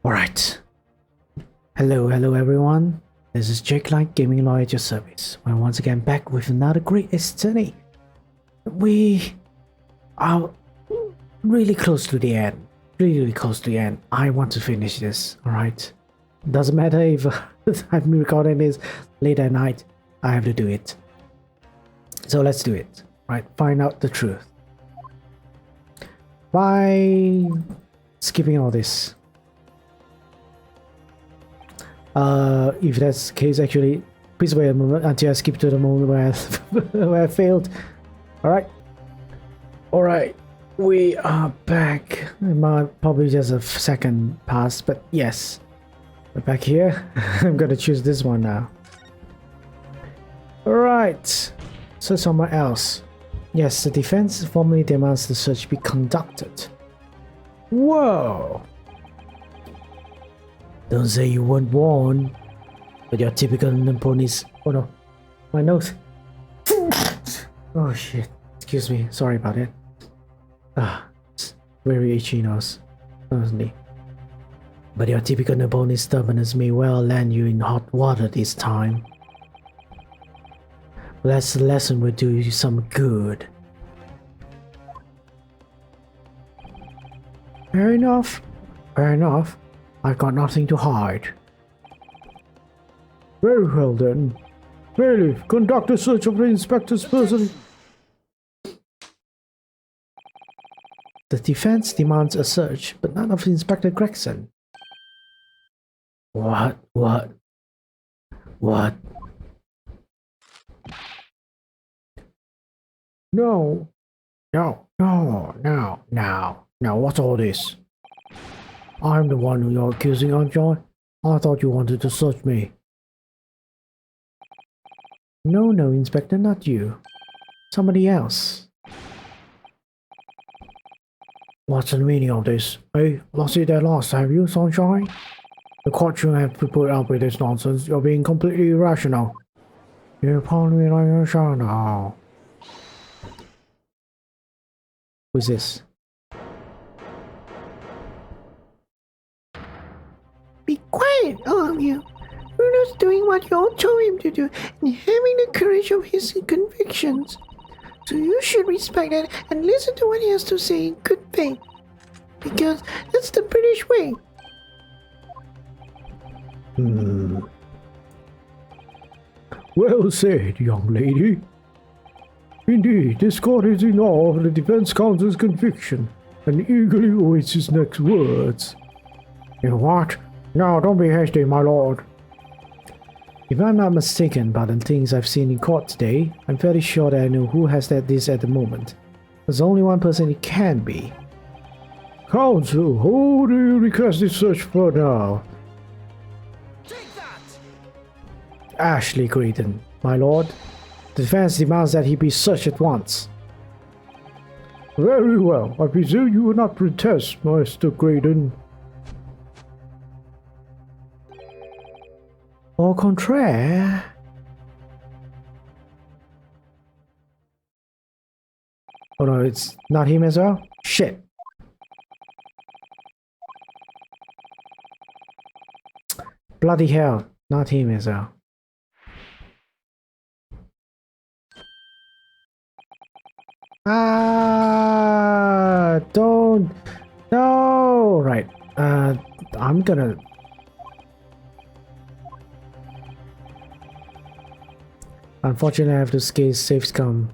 Alright. Hello everyone. This is Jake Light Gaming Lawyer at your service. We're once again back with another great journey. We are really close to the end. Really close to the end. I want to finish this, alright? Doesn't matter if I'm recording this late at night. I have to do it. So let's do it. Right, find out the truth. By skipping all this. If that's the case, actually, please wait a moment until I skip to the moment where where I failed. Alright, we are back. It might probably just a second passed, but yes, we're back here. I'm gonna choose this one now. Alright, so somewhere else. Yes, the defense formally demands the search be conducted. Whoa! Don't say you weren't warned, but your typical Nipponese. Oh no, my nose. Oh shit, excuse me, sorry about it. It's very itchy nose, honestly. But your typical Nipponese stubbornness may well land you in hot water this time. That's the lesson will do you some good. Fair enough. Fair enough. I've got nothing to hide. Very well then. Bailiff, conduct a search of the inspector's person. The defense demands a search, but not of Inspector Gregson. What? No, what's all this? I'm the one who you're accusing, aren't you? I thought you wanted to search me. No, Inspector, not you. Somebody else. What's the meaning of this? Hey, lost it at last, have you, Sunshine? The court shouldn't have to put up with this nonsense. You're being completely irrational. You're probably like a shot now. Who's this? Be quiet, all of you. Bruno's doing what you all told him to do and having the courage of his convictions. So you should respect that and listen to what he has to say in good faith. Because that's the British way. Well said, young lady. Indeed, this court is in awe of the defense counsel's conviction and eagerly awaits his next words. You what? No, don't be hasty, my lord. If I'm not mistaken by the things I've seen in court today, I'm fairly sure that I know who has this at the moment. There's only one person it can be. Counsel, who do you request this search for now? Take that! Ashley Graydon, my lord. The defense demands that he be searched at once. Very well. I presume you will not protest, Master Graydon. Au contraire. Oh no, it's not him as well? Shit. Bloody hell, not him as well. Don't. No. Right. I'm gonna. Unfortunately, I have to save scum.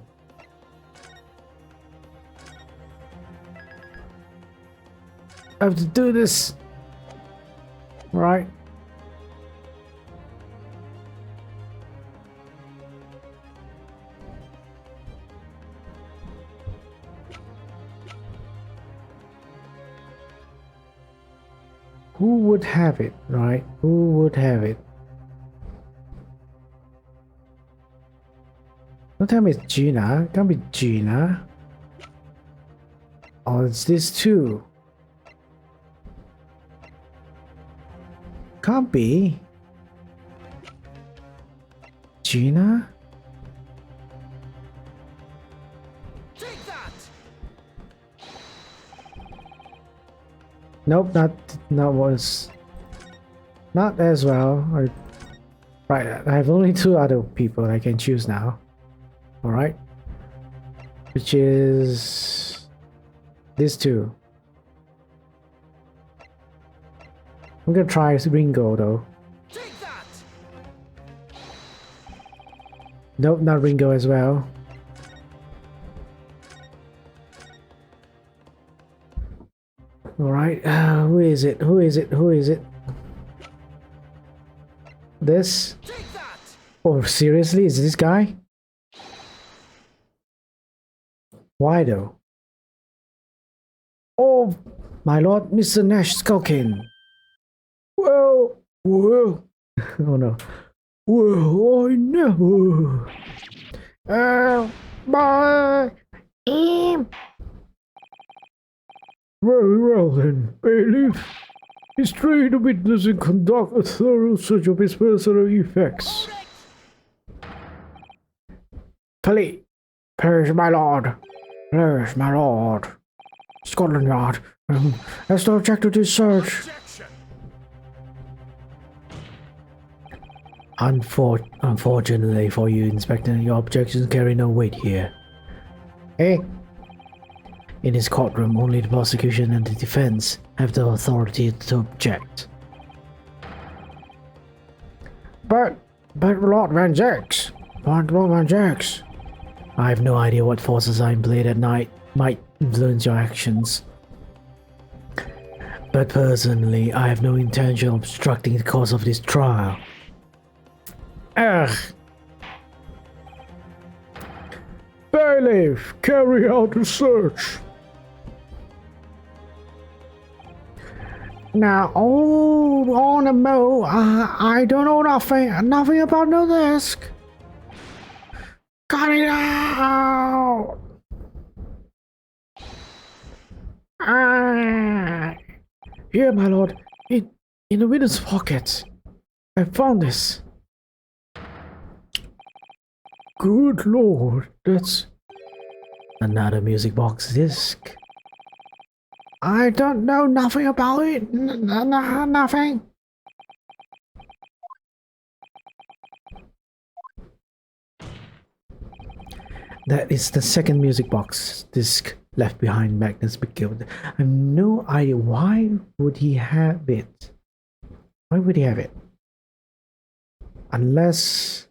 I have to do this. Right. Who would have it, right? Who would have it? Don't tell me it's Gina. Can't be Gina. Oh, it's this too. Can't be. Gina? Take that! Nope, not was Not as well. Right, I have only 2 other people I can choose now. Alright. Which is these 2. I'm gonna try Ringo though. Take that! Nope, not Ringo as well. Alright, who is it? Who is it? Who is it? This? Take that! Oh, seriously? Is this guy? Why though? Oh, my lord, Mr. Nash Skulkin. Well, well. Oh no. Well, I never. My. Very well then, bailiff. Instruct the witness and conduct a thorough search of his personal effects. Police. Please, my lord. Please, my lord. Scotland Yard. As to object to this search. Objection! Unfortunately for you, Inspector, your objections carry no weight here. Eh? In this courtroom, only the prosecution and the defense have the authority to object. But Lord Van Jacks, I have no idea what forces are in play that night might influence your actions. But personally, I have no intention of obstructing the course of this trial. Ugh. Bailiff, carry out a search. Now, on a mo, I don't know nothing about no desk. Cut it out. Here, my lord, in the witness pocket. I found this. Good lord, that's another music box disc. I don't know nothing about it. Nothing. That is the second music box disc left behind Magnus McGill. I have no idea why would he have it. Why would he have it? Unless.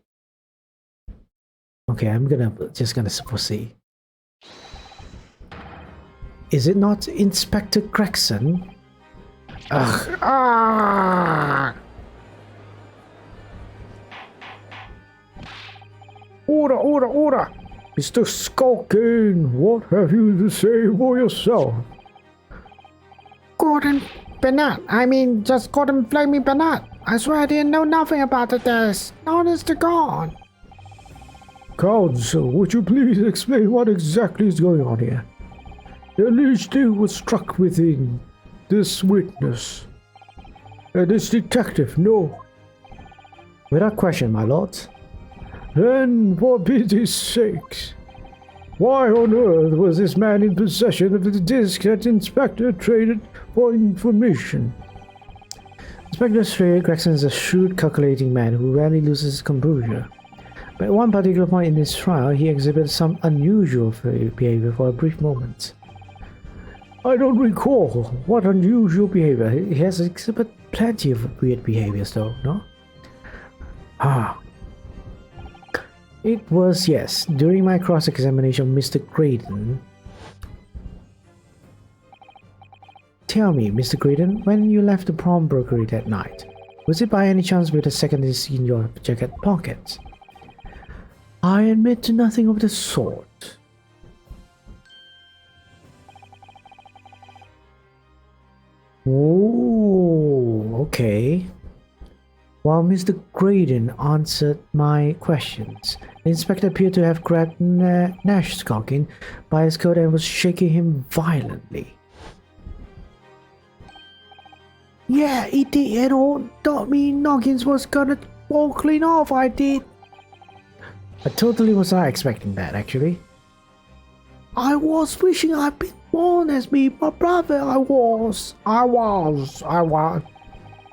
Okay, I'm just gonna foresee. Is it not Inspector Gregson? Ugh. Ah! Order! Mr. Skulkin, what have you to say for yourself? Gordon Bennett. Just Gordon Flaming Bennett. I swear I didn't know nothing about the desk. Honest to God. Counsel, would you please explain what exactly is going on here? The alleged deal was struck within this witness. And this detective, no. Without question, my lord. Then, for pity's sakes, why on earth was this man in possession of the disc that Inspector traded for information? Inspector Stray Gregson is a shrewd, calculating man who rarely loses his composure. But at one particular point in his trial, he exhibited some unusual behavior for a brief moment. I don't recall what unusual behavior. He has exhibited plenty of weird behaviors though, no? It was, yes, during my cross-examination of Mr. Graydon. Tell me, Mr. Graydon, when you left the pawnbrokery that night, was it by any chance with a second disc in your jacket pocket? I admit to nothing of the sort. Oh, okay. While Mr. Graydon answered my questions, the inspector appeared to have grabbed Nash Skulkin by his coat and was shaking him violently. Yeah, he did, and all thought me Noggins was gonna fall clean off, I did. I totally was not expecting that, actually. I was wishing I'd been born as me, my brother, I was.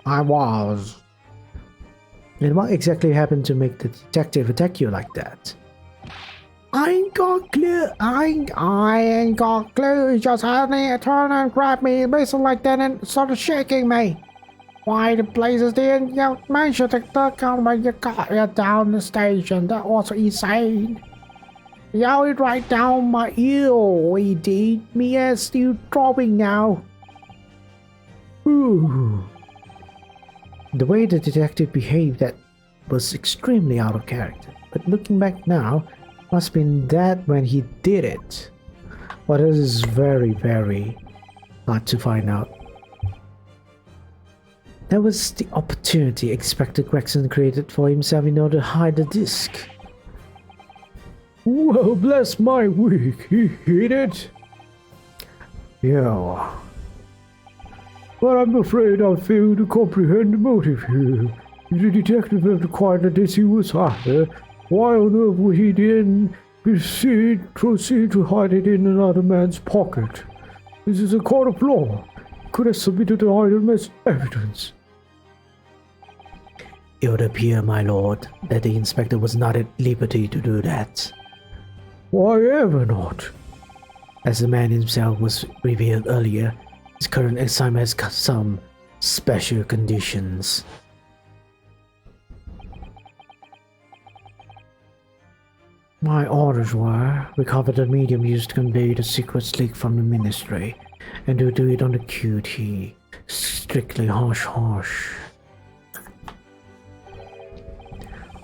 I was. And what exactly happened to make the detective attack you like that? I ain't got clue. I ain't got clue. He just had me turn and grab me, basically like that, and started shaking me. Why the blazes didn't you mention the gun when you got it down the station? That was insane. He yelled it right down my ear. He did. Me ass still dropping now. Ooh. The way the detective behaved that was extremely out of character. But looking back now, must have been that when he did it. But it is very, very hard to find out. That was the opportunity Inspector Gregson created for himself in order to hide the disc. Well, bless my wig, he hid it. Yeah. But I'm afraid I fail to comprehend the motive here. If the detective had acquired the disc he was after, why on earth would he then proceed to hide it in another man's pocket? This is a court of law. He could have submitted the item as evidence. It would appear, my lord, that the inspector was not at liberty to do that. Why ever not? As the man himself was revealed earlier, his current assignment has some special conditions. My orders were recover the medium used to convey the secrets leaked from the ministry, and to do it on the QT. Strictly hush hush.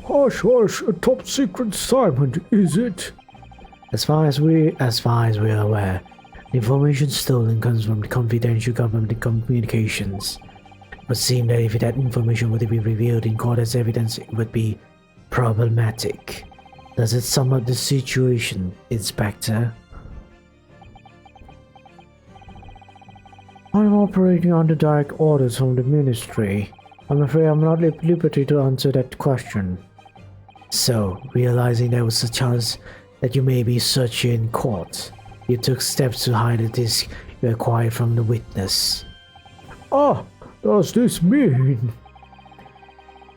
Hush hush, a top secret assignment, is it? As far as we are aware, the information stolen comes from the confidential government communications. It would seem that if that information were to be revealed in court as evidence, it would be problematic. Does it sum up the situation, Inspector? I'm operating under direct orders from the Ministry. I'm afraid I'm not at liberty to answer that question. So, realizing there was a chance that you may be searched in court, you took steps to hide the disc you acquired from the witness. Ah, does this mean?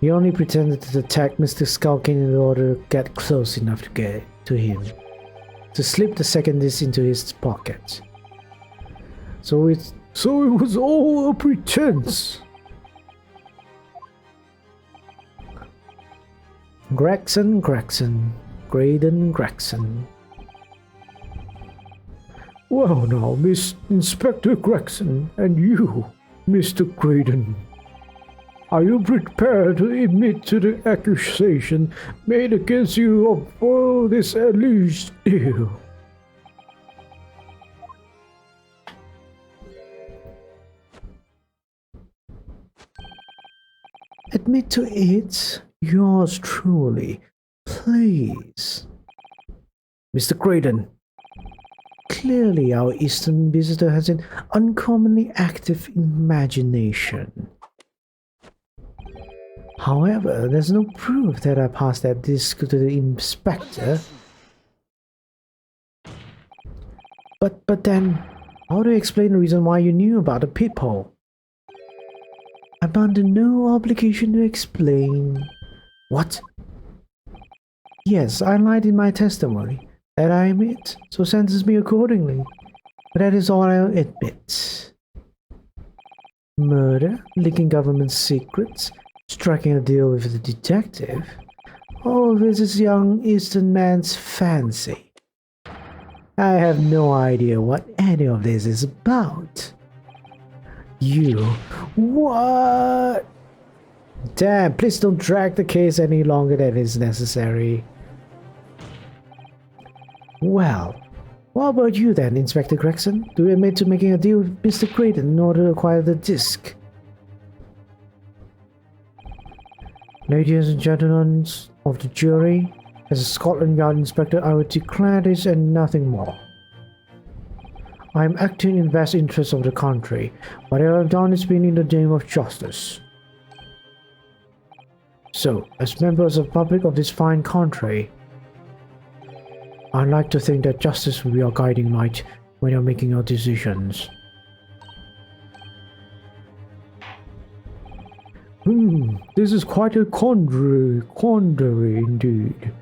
He only pretended to attack Mr. Skulkin in order to get close enough to get to him, to slip the second disc into his pocket. So it was all a pretense. Gregson, Graydon Gregson. Well now, Miss Inspector Gregson, and you, Mr. Graydon. Are you prepared to admit to the accusation made against you of all this alleged deal? Admit to it, yours truly, please. Mr. Graydon, clearly our Eastern visitor has an uncommonly active imagination. However, there's no proof that I passed that disc to the inspector. But then, how do you explain the reason why you knew about the peephole? I'm under no obligation to explain. What? Yes, I lied in my testimony. That I admit, so sentence me accordingly. But that is all I'll admit. Murder, leaking government secrets, striking a deal with the detective. All this is young Eastern man's fancy. I have no idea what any of this is about. You... What? Damn, please don't drag the case any longer than is necessary. Well, what about you then, Inspector Gregson? Do you admit to making a deal with Mr. Graydon in order to acquire the disc? Ladies and gentlemen of the jury, as a Scotland Yard inspector, I would declare this and nothing more. I am acting in the best interest of the country. Whatever I have done has been in the name of justice. So, as members of the public of this fine country, I'd like to think that justice will be our guiding light when you're making your decisions. This is quite a quandary indeed.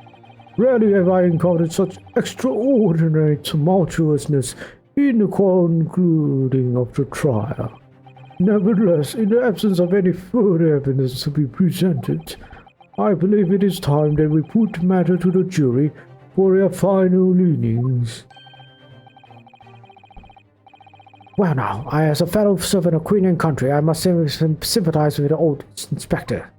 Rarely have I encountered such extraordinary tumultuousness in the concluding of the trial. Nevertheless, in the absence of any further evidence to be presented, I believe it is time that we put the matter to the jury for their final leanings. Well now, as a fellow servant of Queen and country, I must sympathize with the old inspector.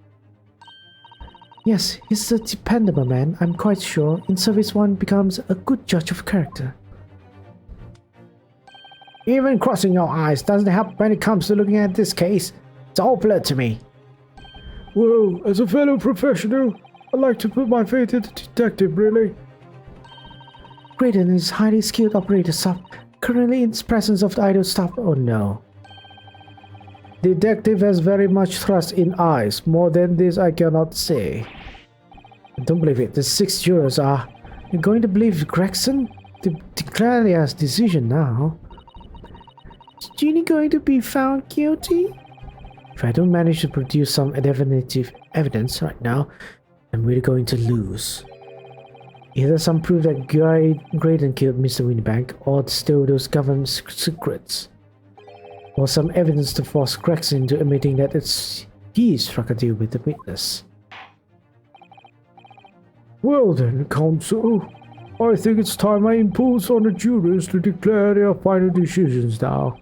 Yes, he's a dependable man, I'm quite sure. In service one becomes a good judge of character. Even crossing your eyes doesn't help when it comes to looking at this case. It's all blurred to me. Well, as a fellow professional, I'd like to put my faith in the detective, really. Graydon is highly skilled operator, sir. Currently in the presence of the idle staff. Oh no. Detective has very much trust in eyes. More than this I cannot say. I don't believe it. The 6 jurors are... You're going to believe Gregson? Declare their decision now. Is Ginny going to be found guilty? If I don't manage to produce some definitive evidence right now, I'm really going to lose. Either some proof that Graydon killed Mr. Windybank, or still those government secrets. Or some evidence to force Gregson into admitting that he struck a deal with the witness. Well then, counsel, I think it's time I impose on the jurors to declare their final decisions now.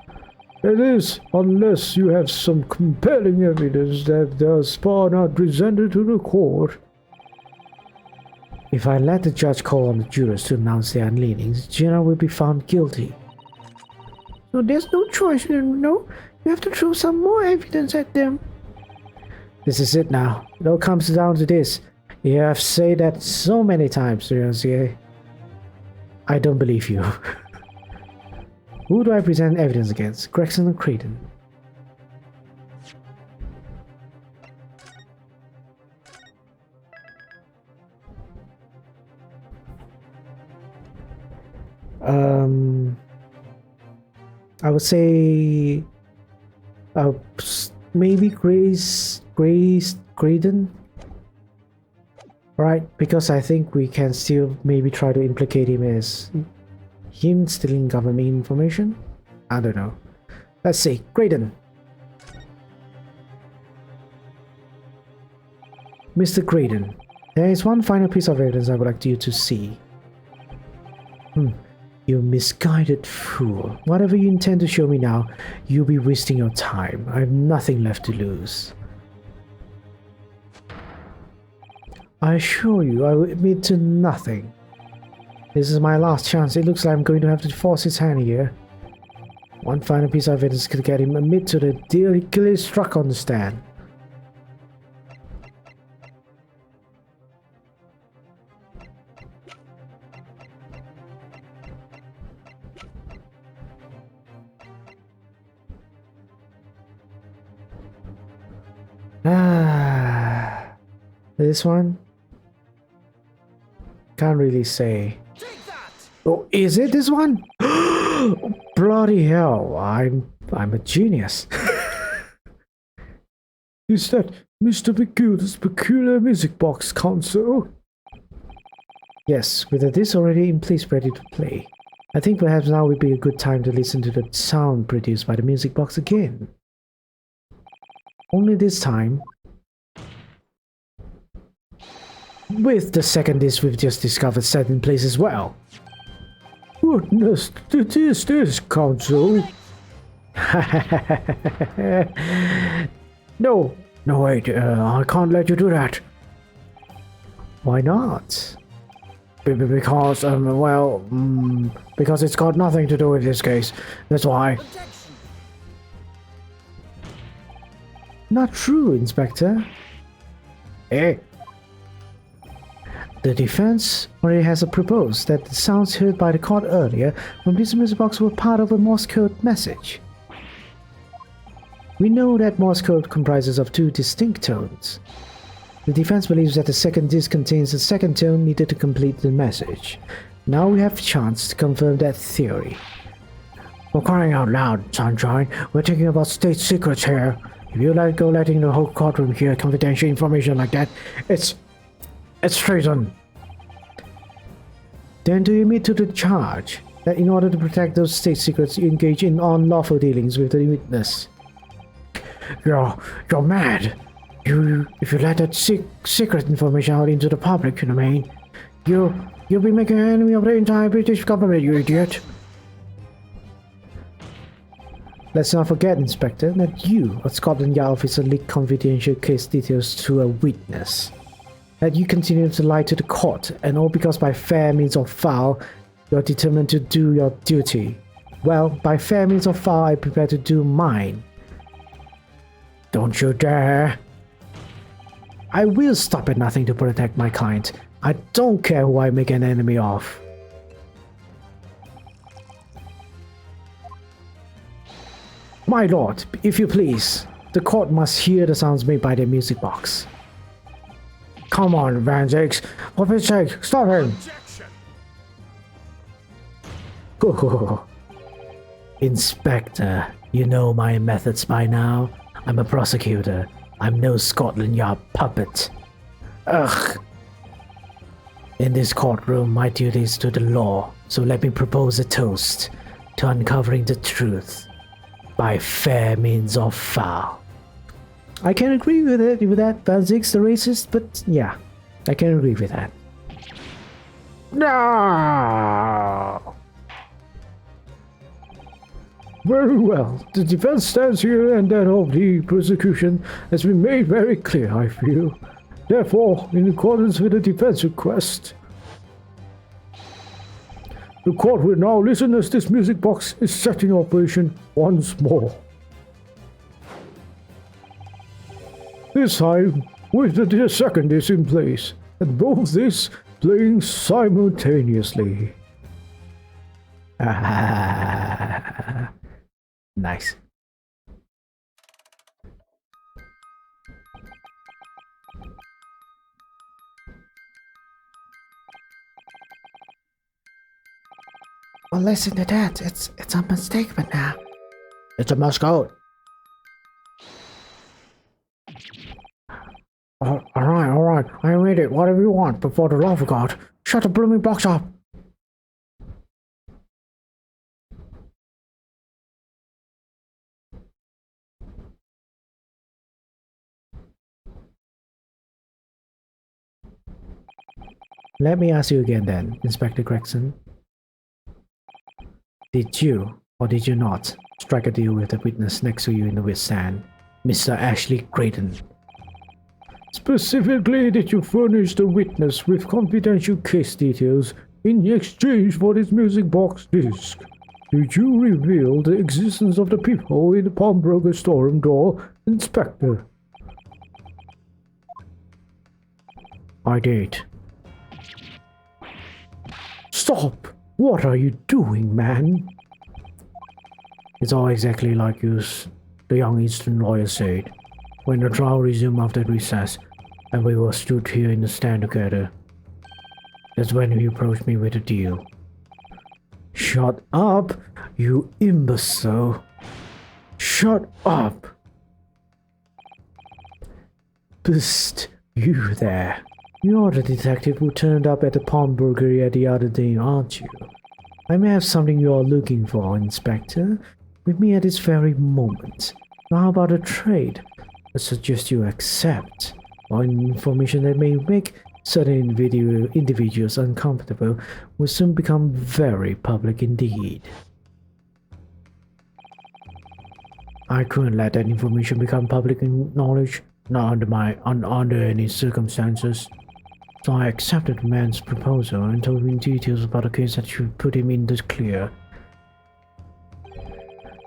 That is, unless you have some compelling evidence that the spar not presented to the court. If I let the judge call on the jurors to announce their leanings, Gina will be found guilty. So there's no choice, no? You have to throw some more evidence at them. This is it now. It all comes down to this. You have said that so many times, Renzier. I don't believe you. Who do I present evidence against? Gregson or Creighton? I would say maybe Graydon, right? Because I think we can still maybe try to implicate him as him stealing government information. I don't know. Let's see, Graydon. Mr. Graydon, there is one final piece of evidence I would like you to see. You misguided fool. Whatever you intend to show me now, you'll be wasting your time. I have nothing left to lose. I assure you, I will admit to nothing. This is my last chance. It looks like I'm going to have to force his hand here. One final piece of evidence could get him admit to the deal he clearly struck on the stand. This one? Can't really say. Oh, is it this one? Bloody hell, I'm a genius. Is that Mr. McGill's peculiar music box console? Yes, with this already in place ready to play. I think perhaps now would be a good time to listen to the sound produced by the music box again. Only this time, with the second disc we've just discovered set in place as well. Goodness, it is this console. No, wait, I can't let you do that. Why not? Because, because it's got nothing to do with this case. That's why. Not true, Inspector. Eh? The defense already has proposed that the sounds heard by the court earlier from this music box were part of a Morse code message. We know that Morse code comprises of 2 distinct tones. The defense believes that the second disc contains the second tone needed to complete the message. Now we have a chance to confirm that theory. For crying out loud, Sunshine, we're talking about state secrets here. If you go letting the whole courtroom hear confidential information like that, it's treason. Then do you admit to the charge that in order to protect those state secrets, you engage in unlawful dealings with the witness? You're mad. If you let that secret information out into the public domain, you'll be making an enemy of the entire British government, you idiot. Let's not forget, Inspector, that you, a Scotland Yard officer, leaked confidential case details to a witness. That you continue to lie to the court, and all because by fair means or foul, you're determined to do your duty. Well, by fair means or foul, I prepare to do mine. Don't you dare. I will stop at nothing to protect my client. I don't care who I make an enemy of. My lord, if you please, the court must hear the sounds made by the music box. Come on, Van Zix. For Pete's sake, stop him! Objection! Inspector, you know my methods by now. I'm a prosecutor. I'm no Scotland Yard puppet. Ugh. In this courtroom, my duty is to the law, so let me propose a toast to uncovering the truth by fair means or foul. I can agree with that, Van Zix the racist, but yeah, I can agree with that. No! Very well. The defense stands here and that of the prosecution has been made very clear, I feel. Therefore, in accordance with the defense request, the court will now listen as this music box is set in operation once more. This time, with the second is in place, and both this playing simultaneously. Nice. Well, listen to that. It's unmistakable now. It's a mascot. Alright. I read it. Whatever you want, but for the love of God, shut the blooming box up. Let me ask you again then, Inspector Gregson. Did you, or did you not, strike a deal with the witness next to you in the witness stand, Mr. Ashley Creighton? Specifically, did you furnish the witness with confidential case details in exchange for this music box disc? Did you reveal the existence of the people in the pawnbroker storeroom door, Inspector? I did. Stop! What are you doing, man? It's all exactly like the young Eastern lawyer said, when the trial resumed after recess, and we were stood here in the stand together. That's when he approached me with a deal. Shut up, you imbecile! Shut up! Psst, you there. You're the detective who turned up at the pawnbrokery the other day, aren't you? I may have something you're looking for, Inspector, with me at this very moment. Now how about a trade? I suggest you accept. Or information that may make certain individuals uncomfortable will soon become very public indeed. I couldn't let that information become public knowledge, not under any circumstances. So I accepted the man's proposal and told him details about the case that should put him in the clear.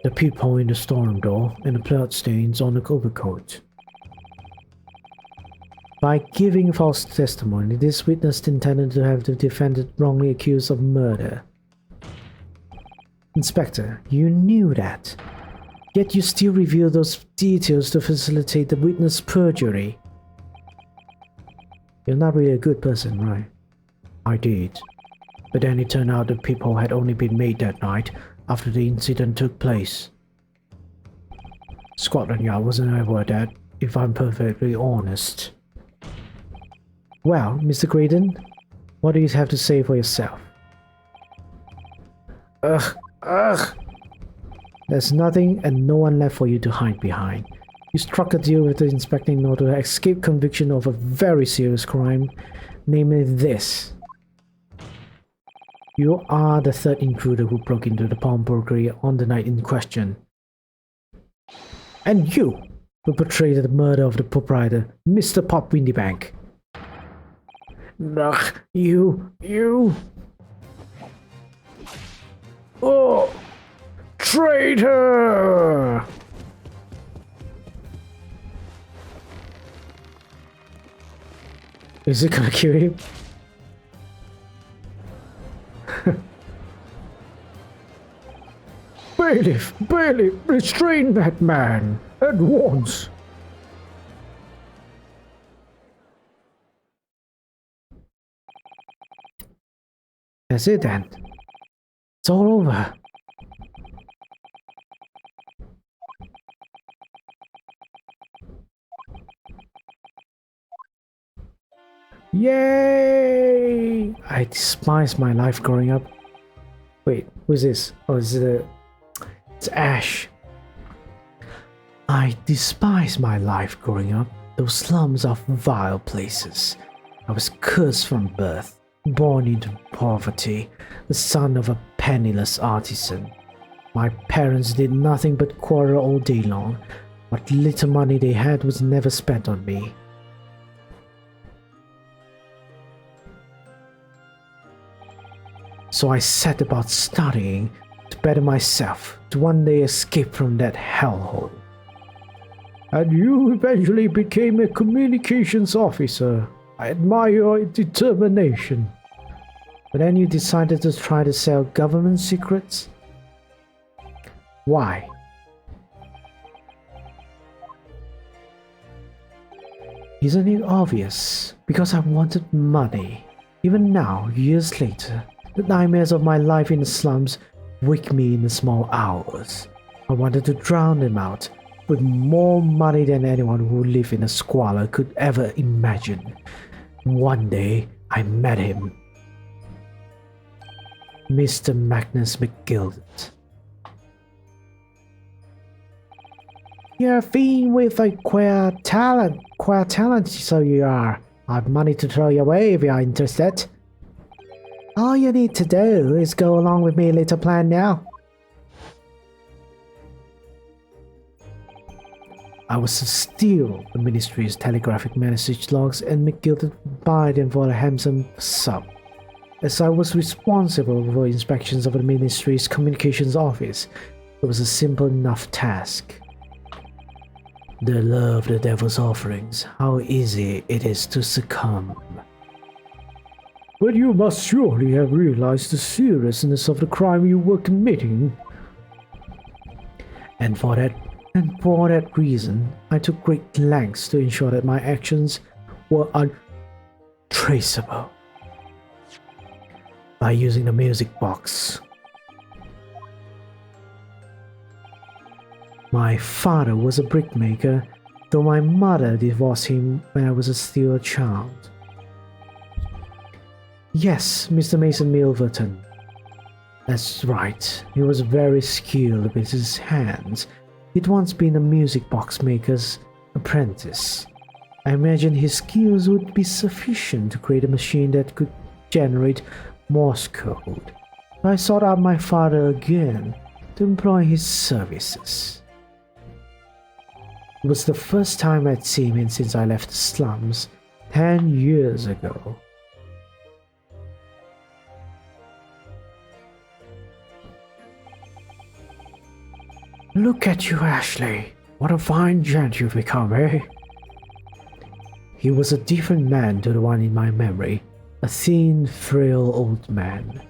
The peephole in the storeroom door and the blood stains on the overcoat. By giving false testimony, this witness intended to have the defendant wrongly accused of murder. Inspector, you knew that. Yet you still revealed those details to facilitate the witness' perjury. You're not really a good person, right? I did. But then it turned out the peephole had only been made that night after the incident took place. Scotland Yard wasn't ever that, if I'm perfectly honest. Well, Mr. Graydon, what do you have to say for yourself? Ugh. There's nothing and no one left for you to hide behind. You struck a deal with the inspector in order to escape conviction of a very serious crime, namely this. You are the third intruder who broke into the pawnbrokery on the night in question. And you who portrayed the murder of the proprietor, Mr. Pop Windybank. Ugh, you. Oh, traitor! Is it gonna kill him? Bailiff, restrain that man at once. That's it then. It's all over. Yay! I despise my life growing up. Wait, who's this? Oh, it's Ash. I despise my life growing up. Those slums are vile places. I was cursed from birth, born into poverty, the son of a penniless artisan. My parents did nothing but quarrel all day long. What little money they had was never spent on me. So I set about studying to better myself, to one day escape from that hellhole. And you eventually became a communications officer. I admire your determination. But then you decided to try to sell government secrets? Why? Isn't it obvious? Because I wanted money. Even now, years later, the nightmares of my life in the slums wake me in the small hours. I wanted to drown them out with more money than anyone who lived in a squalor could ever imagine. One day, I met him. Mr. Magnus McGilded. You're a fiend with a queer talent, so you are. I have money to throw your way if you are interested. All you need to do is go along with my little plan now. I was to steal the ministry's telegraphic message logs and McGilded buy them for a handsome sum. As I was responsible for inspections of the ministry's communications office, it was a simple enough task. The love the devil's offerings, how easy it is to succumb. But you must surely have realized the seriousness of the crime you were committing. And for that reason, I took great lengths to ensure that my actions were untraceable. By using the music box. My father was a brickmaker, though my mother divorced him when I was still a child. Yes, Mr. Mason Milverton. That's right, he was very skilled with his hands. He'd once been a music box maker's apprentice. I imagine his skills would be sufficient to create a machine that could generate Morse code. I sought out my father again to employ his services. It was the first time I'd seen him since I left the slums 10 years ago. Look at you, Ashley. What a fine gent you've become, eh? He was a different man to the one in my memory, a thin, frail old man.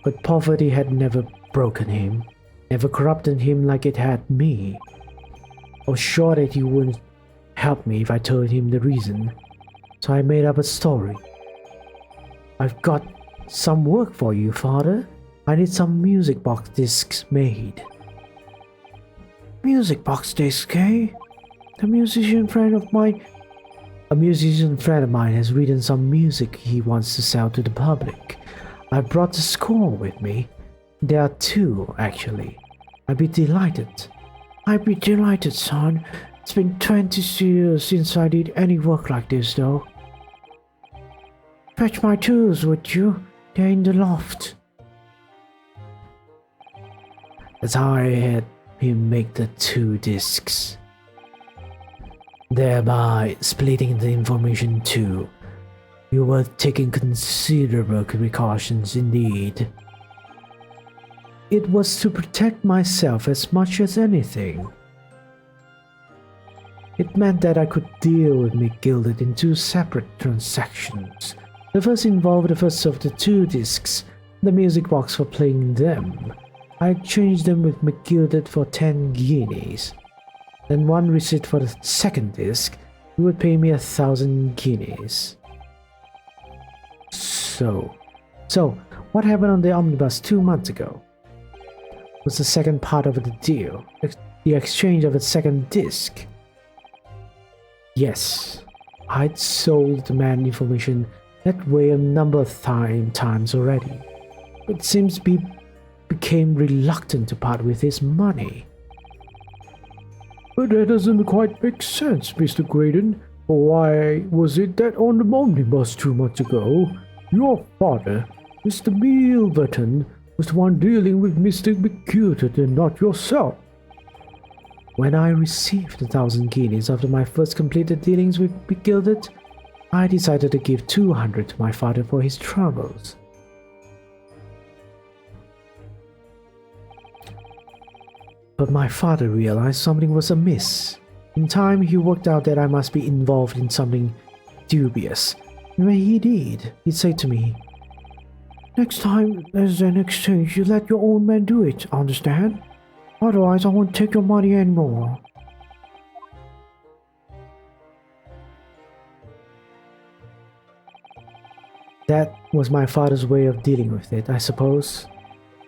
But poverty had never broken him, never corrupted him like it had me. I was sure that he wouldn't help me if I told him the reason, so I made up a story. I've got some work for you, father. I need some music box discs made. Music box disc, eh? A musician friend of mine has written some music he wants to sell to the public. I brought the score with me. There are two, actually. I'd be delighted, son. It's been 20 years since I did any work like this, though. Fetch my tools, would you? They're in the loft. That's how I had him make the two discs, thereby splitting the information too. You were taking considerable precautions indeed. It was to protect myself as much as anything. It meant that I could deal with McGilded in two separate transactions. The first involved the first of the two discs, the music box for playing them. I exchanged them with McGilded for 10 guineas. Then one receipt for the second disc. He would pay me 1,000 guineas. So, what happened on the omnibus 2 months ago? Was the second part of the deal, the exchange of the second disc. Yes, I'd sold the man information that way a number of times already. It seems he became reluctant to part with his money. But that doesn't quite make sense, Mr. Graydon. Why was it that on the omnibus 2 months ago, your father, Mr. Milverton, was the one dealing with Mr. McGilded and not yourself? When I received 1,000 guineas after my first completed dealings with McGilded, I decided to give 200 to my father for his troubles. But my father realized something was amiss. In time, he worked out that I must be involved in something dubious. And when he did, he'd say to me, "Next time there's an exchange, you let your own man do it, understand? Otherwise, I won't take your money anymore." That was my father's way of dealing with it, I suppose.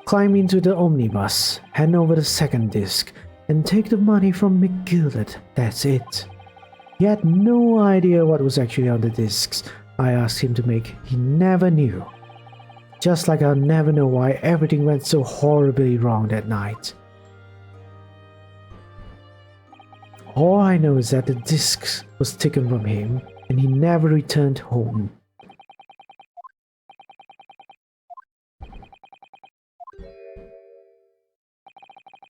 Climb into the omnibus, hand over the second disc, and take the money from McGilded. That's it. He had no idea what was actually on the discs I asked him to make. He never knew. Just like I'll never know why everything went so horribly wrong that night. All I know is that the disc was taken from him, and he never returned home.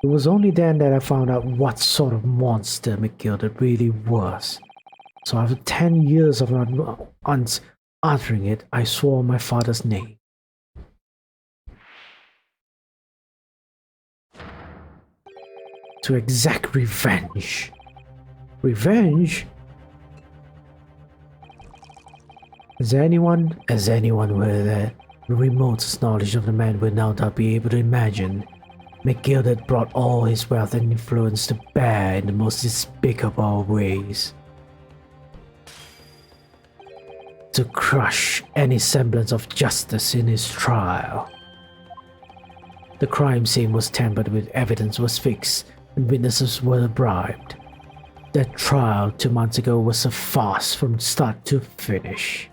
It was only then that I found out what sort of monster McGilded really was. So after 10 years of not uttering it, I swore my father's name. To exact revenge. Revenge? As anyone with the remotest knowledge of the man would no doubt be able to imagine, McGilded brought all his wealth and influence to bear in the most despicable ways. To crush any semblance of justice in his trial. The crime scene was tampered with, evidence was fixed, and witnesses were bribed. That trial 2 months ago was a farce from start to finish.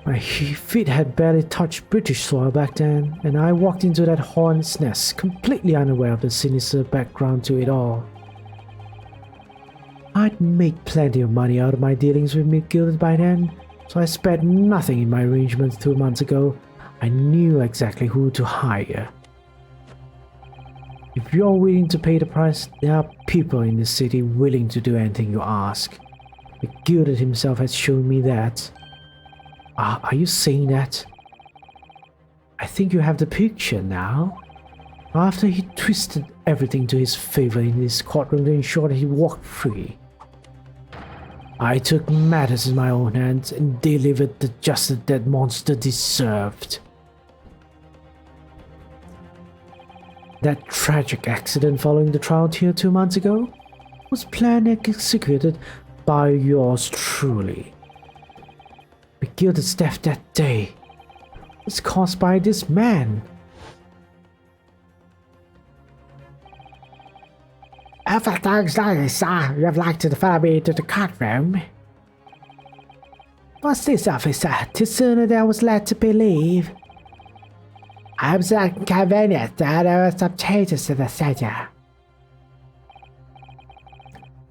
My feet had barely touched British soil back then, and I walked into that hornet's nest completely unaware of the sinister background to it all. I'd made plenty of money out of my dealings with McGilded by then, so I spared nothing in my arrangements 2 months ago. I knew exactly who to hire. If you're willing to pay the price, there are people in this city willing to do anything you ask. McGilded himself has shown me that. Are you saying that? I think you have the picture now. After he twisted everything to his favor in his courtroom to ensure that he walked free, I took matters in my own hands and delivered the justice that monster deserved. That tragic accident following the trial here 2 months ago was planned and executed by yours truly. McGilded's death that day was caused by this man. Everything's nice, sir. You'd like to refer me to the card room? What's this, officer? Too sooner than I was led to believe. I'm so inconvenient that there are some changes to the schedule.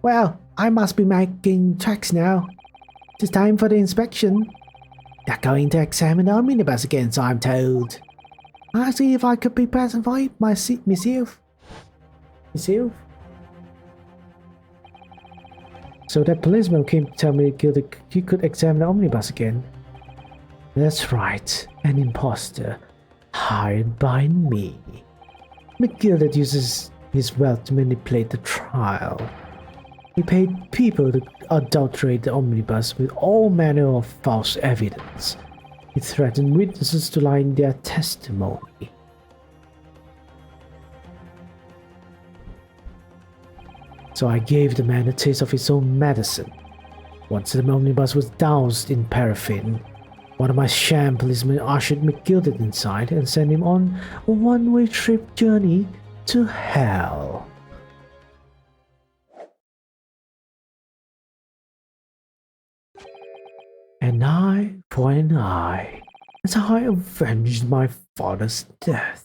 Well, I must be making tracks now. It's time for the inspection. They're going to examine our minibus again, so I'm told. I'll see if I could be present for it myself. Myself? So that policeman came to tell me he could examine the omnibus again. That's right, an imposter, hired by me. McGilded uses his wealth to manipulate the trial. He paid people to adulterate the omnibus with all manner of false evidence. He threatened witnesses to lie in their testimony. So I gave the man a taste of his own medicine. Once the omnibus was doused in paraffin, one of my sham policemen ushered McGilded inside and sent him on a one-way trip journey to hell. An eye for an eye. That's how I avenged my father's death.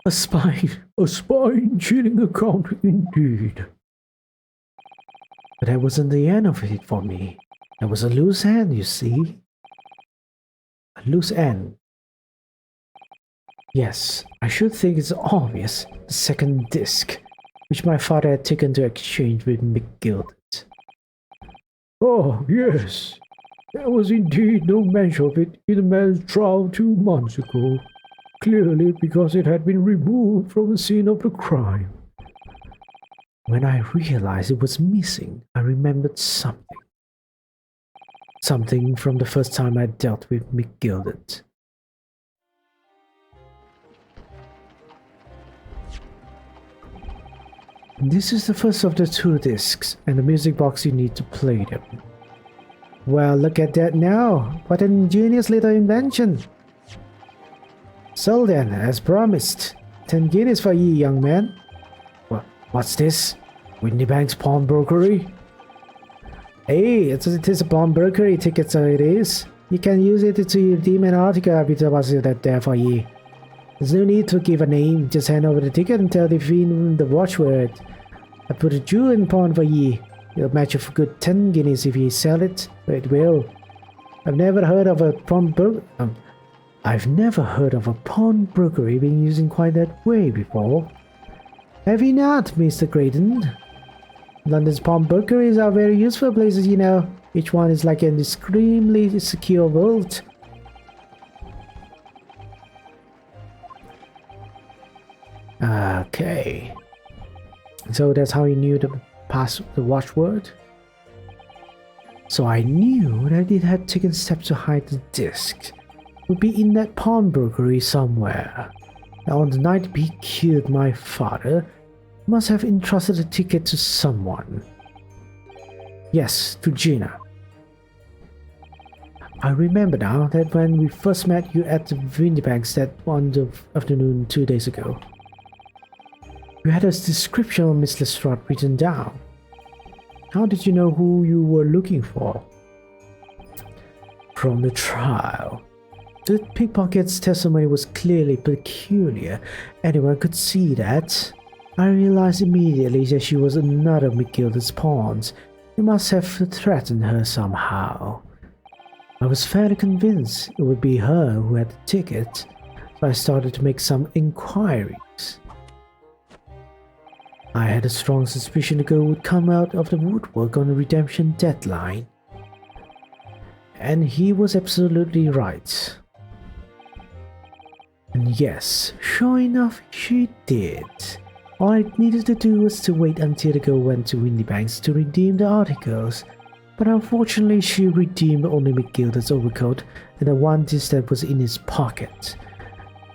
A spine-chilling account indeed. But that wasn't the end of it for me. There was a loose end, you see. A loose end. Yes, I should think it's obvious. The second disc, which my father had taken to exchange with McGilded. Oh, yes. There was indeed no mention of it in the man's trial 2 months ago. Clearly because it had been removed from the scene of the crime. When I realized it was missing, I remembered something. Something from the first time I dealt with McGilded. This is the first of the 2 discs, and the music box you need to play them. Well, look at that now. What an ingenious little invention. So then, as promised, 10 guineas for you, young man. What's this? Windybank's pawnbrokery? Hey, it is a pawnbrokery ticket, so it is. You can use it to redeem an article I'll be deposited there for you. There's no need to give a name, just hand over the ticket and tell the fiend the watchword. I put a jewel in pawn for ye. It'll match you for good 10 guineas if you sell it. It will. I've never heard of a pawnbrokery being used in quite that way before. Have you not, Mr. Graydon? London's pawnbrokeries are very useful places, you know. Each one is like an extremely secure vault. Okay. So that's how he knew the watchword. So I knew that it had taken steps to hide the disc. It would be in that pawnbrokery somewhere. Now on the night he killed my father, he must have entrusted the ticket to someone. Yes, to Gina. I remember now that when we first met you at the Windybanks that one afternoon 2 days ago. You had a description of Miss Lestrade written down. How did you know who you were looking for? From the trial. The pickpocket's testimony was clearly peculiar. Anyone could see that. I realized immediately that she was another McGilded's pawns. He must have threatened her somehow. I was fairly convinced it would be her who had the ticket, so I started to make some inquiries. I had a strong suspicion the girl would come out of the woodwork on a redemption deadline. And he was absolutely right. And yes, sure enough, she did. All I needed to do was to wait until the girl went to Windybanks to redeem the articles. But unfortunately, she redeemed only McGilded's overcoat and the one disc that was in his pocket.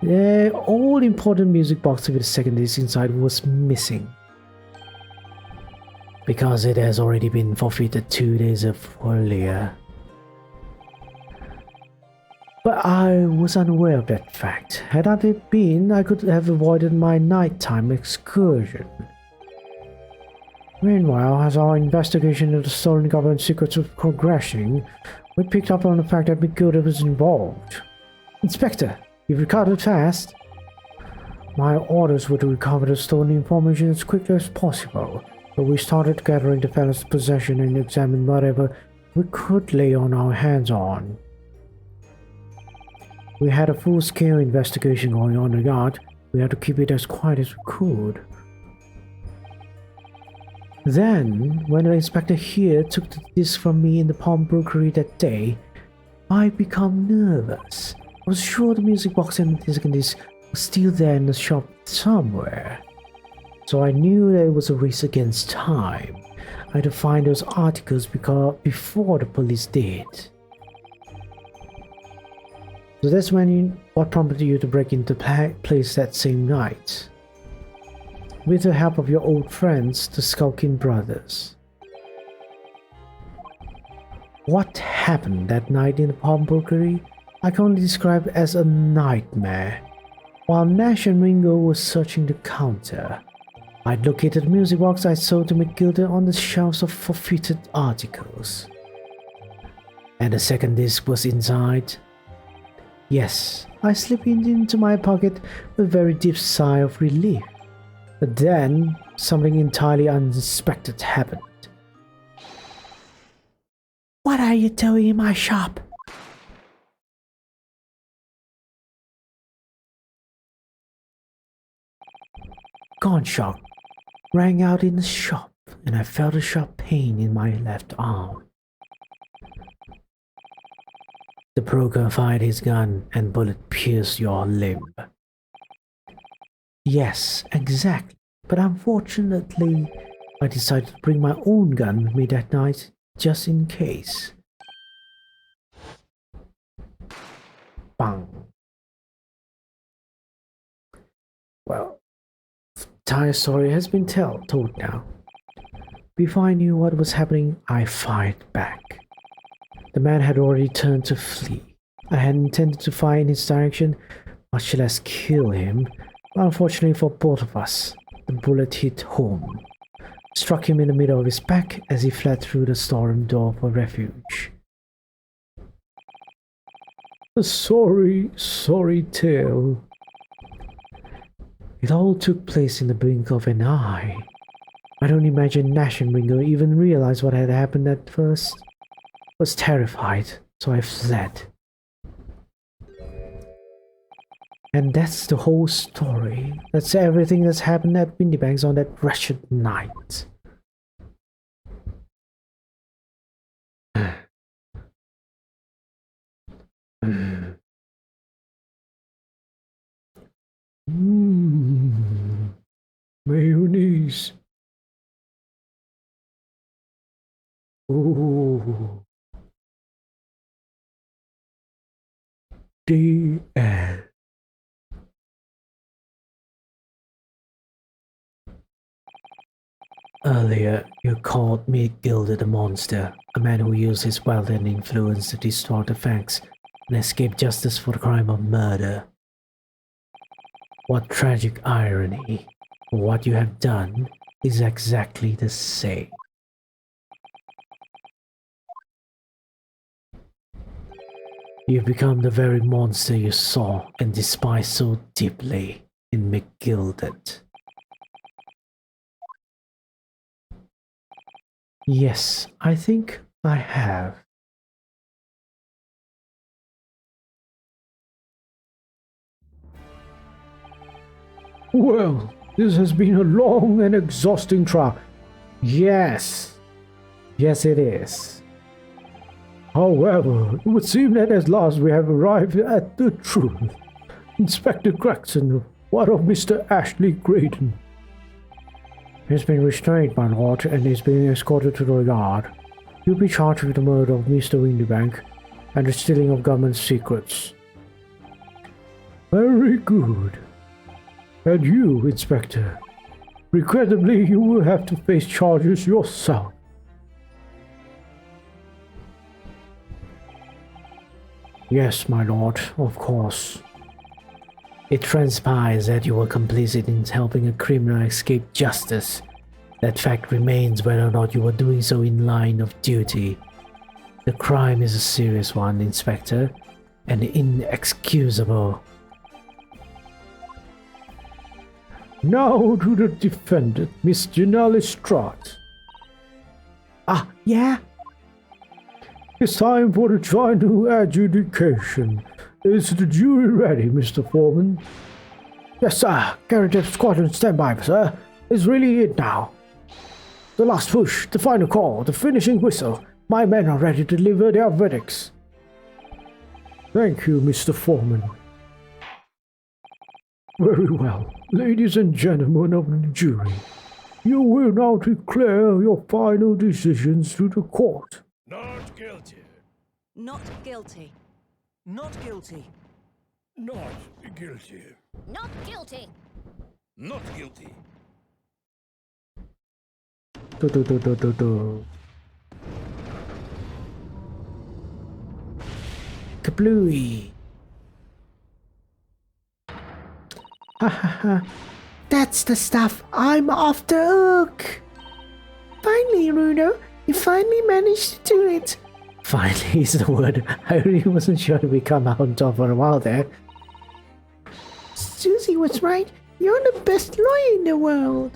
The all-important music box with the second disc inside was missing. Because it has already been forfeited 2 days earlier. But I was unaware of that fact. Had I been, I could have avoided my nighttime excursion. Meanwhile, as our investigation into the stolen government secrets was progressing, we picked up on the fact that McGilda was involved. Inspector, you've recovered fast. My orders were to recover the stolen information as quickly as possible, but we started gathering the fellow's possession and examined whatever we could lay on our hands on. We had a full-scale investigation going on the yacht. We had to keep it as quiet as we could. Then, when the inspector here took the disc from me in the pawnbrokery that day, I became nervous. I was sure the music box and the disc was still there in the shop somewhere. So I knew that it was a race against time. I had to find those articles before the police did. So that's what prompted you to break into the place that same night. With the help of your old friends, the Skulking Brothers. What happened that night in the pawnbrokery, I can only describe as a nightmare. While Nash and Ringo were searching the counter, I'd located the music box I sold to McGilda on the shelves of forfeited articles. And the second disc was inside. Yes, I slipped it into my pocket with a very deep sigh of relief. But then, something entirely unexpected happened. What are you doing in my shop? Gunshot rang out in the shop, and I felt a sharp pain in my left arm. The broker fired his gun, and bullet pierced your limb. Yes, exactly. But unfortunately, I decided to bring my own gun with me that night, just in case. Bang. Well, the entire story has been told now. Before I knew what was happening, I fired back. The man had already turned to flee. I had intended to fire in his direction, much less kill him. Unfortunately for both of us, the bullet hit home, struck him in the middle of his back as he fled through the storeroom door for refuge. A sorry tale. It all took place in the blink of an eye. I don't imagine Nash and Ringo even realized what had happened at first. I was terrified, so I fled. And that's the whole story. That's everything that's happened at Windybanks on that wretched night. Mayonnaise. Oh. The end. Earlier, you called me Gilda the Monster, a man who used his wealth and influence to distort the facts and escape justice for the crime of murder. What tragic irony. What you have done is exactly the same. You've become the very monster you saw and despised so deeply in McGilded. Yes, I think I have. Well, this has been a long and exhausting trial. Yes. Yes, it is. However, it would seem that at last we have arrived at the truth. Inspector Gregson, what of Mr. Ashley Graydon? He's been restrained, my lord, and is being escorted to the yard. He'll be charged with the murder of Mr. Windybank and the stealing of government secrets. Very good. And you, Inspector, regrettably you will have to face charges yourself. Yes, my lord, of course. It transpires that you were complicit in helping a criminal escape justice. That fact remains whether or not you were doing so in line of duty. The crime is a serious one, Inspector, and inexcusable. Now to the defendant, Miss Janelle Lestrade. Ah, yeah? It's time for the final adjudication. Is the jury ready, Mr. Foreman? Yes, sir. Garrett Squadron, stand by, sir. It's really it now. The last push, the final call, the finishing whistle. My men are ready to deliver their verdicts. Thank you, Mr. Foreman. Very well, ladies and gentlemen of the jury. You will now declare your final decisions to the court. Not guilty. Not guilty. Not guilty. Not guilty. Not guilty. Not guilty. Kablooey. Ha ha ha. That's the stuff I'm off the hook. Finally, Runo, you finally managed to do it. Finally is the word. I really wasn't sure that we come out on top for a while there. Susie was right. You're the best lawyer in the world.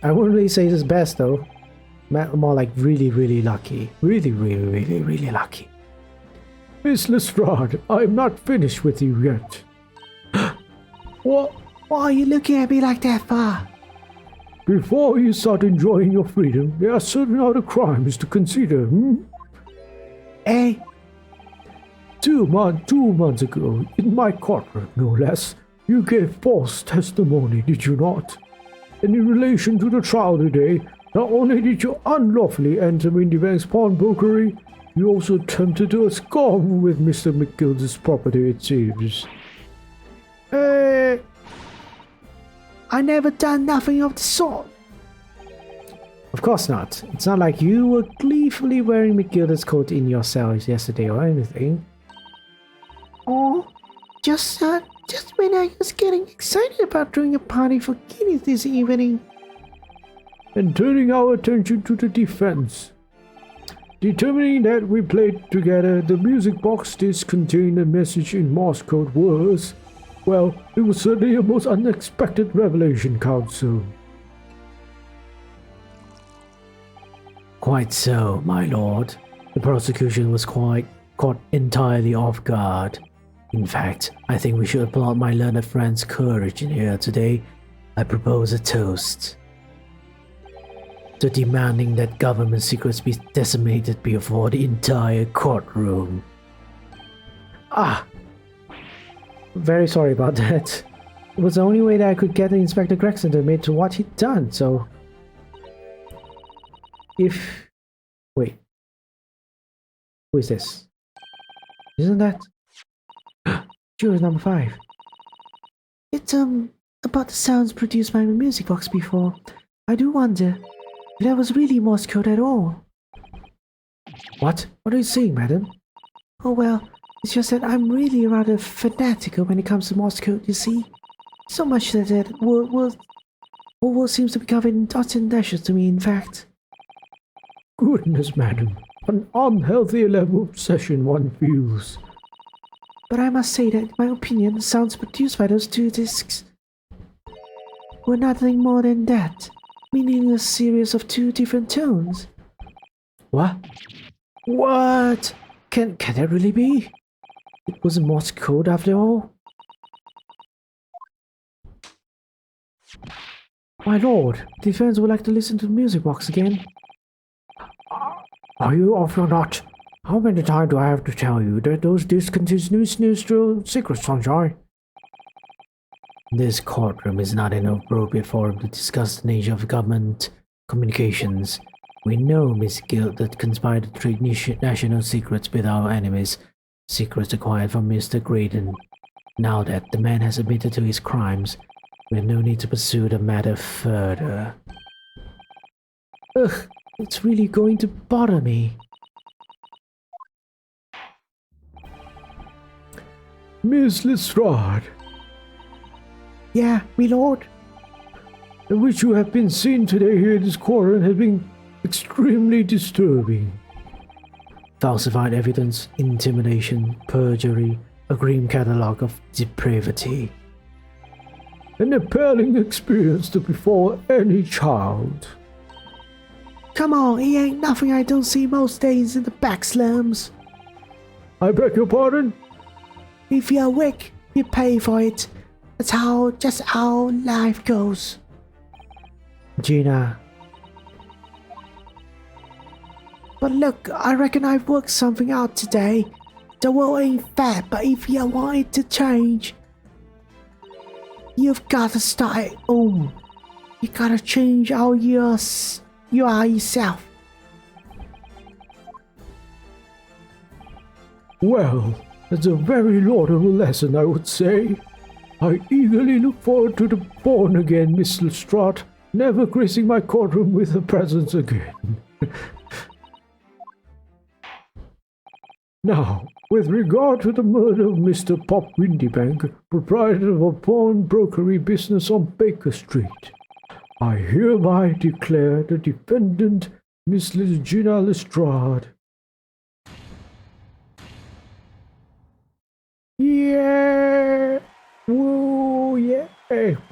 I wouldn't really say it's best though. More like really, really lucky. Really, really, really, really lucky. Miss Lestrade, I'm not finished with you yet. What are you looking at me like that for? Before you start enjoying your freedom, there are certain other crimes to consider, Eh? 2 months ago, in my courtroom, no less, you gave false testimony, did you not? And in relation to the trial today, not only did you unlawfully enter Windybank's pawnbrokery, you also attempted to abscond with Mr. McGilda's property, it seems. I never done nothing of the sort. Of course not. It's not like you were gleefully wearing McGilda's coat in your cells yesterday or anything. Oh, just when I was getting excited about throwing a party for kiddies this evening. And turning our attention to the defense. Determining that we played together, the music box disc contained a message in Morse code was, well, it was certainly a most unexpected revelation, counsel. Quite so, my lord. The prosecution was quite caught entirely off guard. In fact, I think we should applaud my learned friend's courage in here today. I propose a toast to demanding that government secrets be decimated before the entire courtroom. Ah! Very sorry about that. It was the only way that I could get Inspector Gregson to admit to what he'd done, so... Wait. Who is this? Isn't that... Juror number 5. It's, about the sounds produced by the music box before. I do wonder if that was really Morse code at all. What? What are you saying, madam? Oh well, it's just that I'm really rather fanatical when it comes to Morse code, you see. So much that word seems to be covered in dots and dashes to me, in fact. Goodness, madam. An unhealthy level of obsession one feels. But I must say that, in my opinion, the sounds produced by those 2 discs were nothing more than that, meaning a series of 2 different tones. What? What? Can that really be? It was Morse code after all? My lord, defense would like to listen to the music box again. Are you off or not? How many times do I have to tell you that those discs contain new secrets, Sunshine? This courtroom is not an appropriate forum to discuss the nature of government communications. We know Miss Guild that conspired to trade national secrets with our enemies, secrets acquired from Mr. Graydon. Now that the man has admitted to his crimes, we have no need to pursue the matter further. Ugh, it's really going to bother me. Miss Lestrade, Yeah, me lord. which you have been seen today here in this quarter has been extremely disturbing. Falsified evidence, intimidation, perjury, a grim catalogue of depravity. An appalling experience to befall any child. Come on, he ain't nothing I don't see most days in the back slums. I beg your pardon? If you're weak, you pay for it. That's just how life goes. Gina, But look, I reckon I've worked something out today. The world ain't fair, but if you want it to change, you've got to start at home. You gotta change how you are yourself. Well, that's a very laudable lesson, I would say. I eagerly look forward to the born-again Miss Lestrade never gracing my courtroom with her presence again. Now, with regard to the murder of Mr. Pop Windybank, proprietor of a pawnbrokery business on Baker Street, I hereby declare the defendant, Miss Gina Lestrade. yeah, woo, yeah,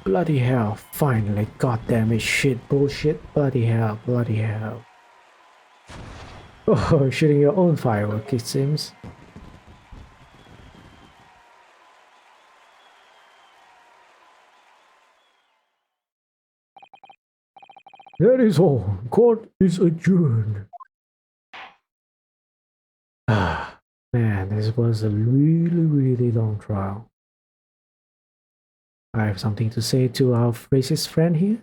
bloody hell, finally, goddamn it, shit, bullshit, bloody hell, bloody hell. Oh, shooting your own firework, it seems. That is all. Court is adjourned. Ah, man, this was a really long trial. I have something to say to our racist friend here.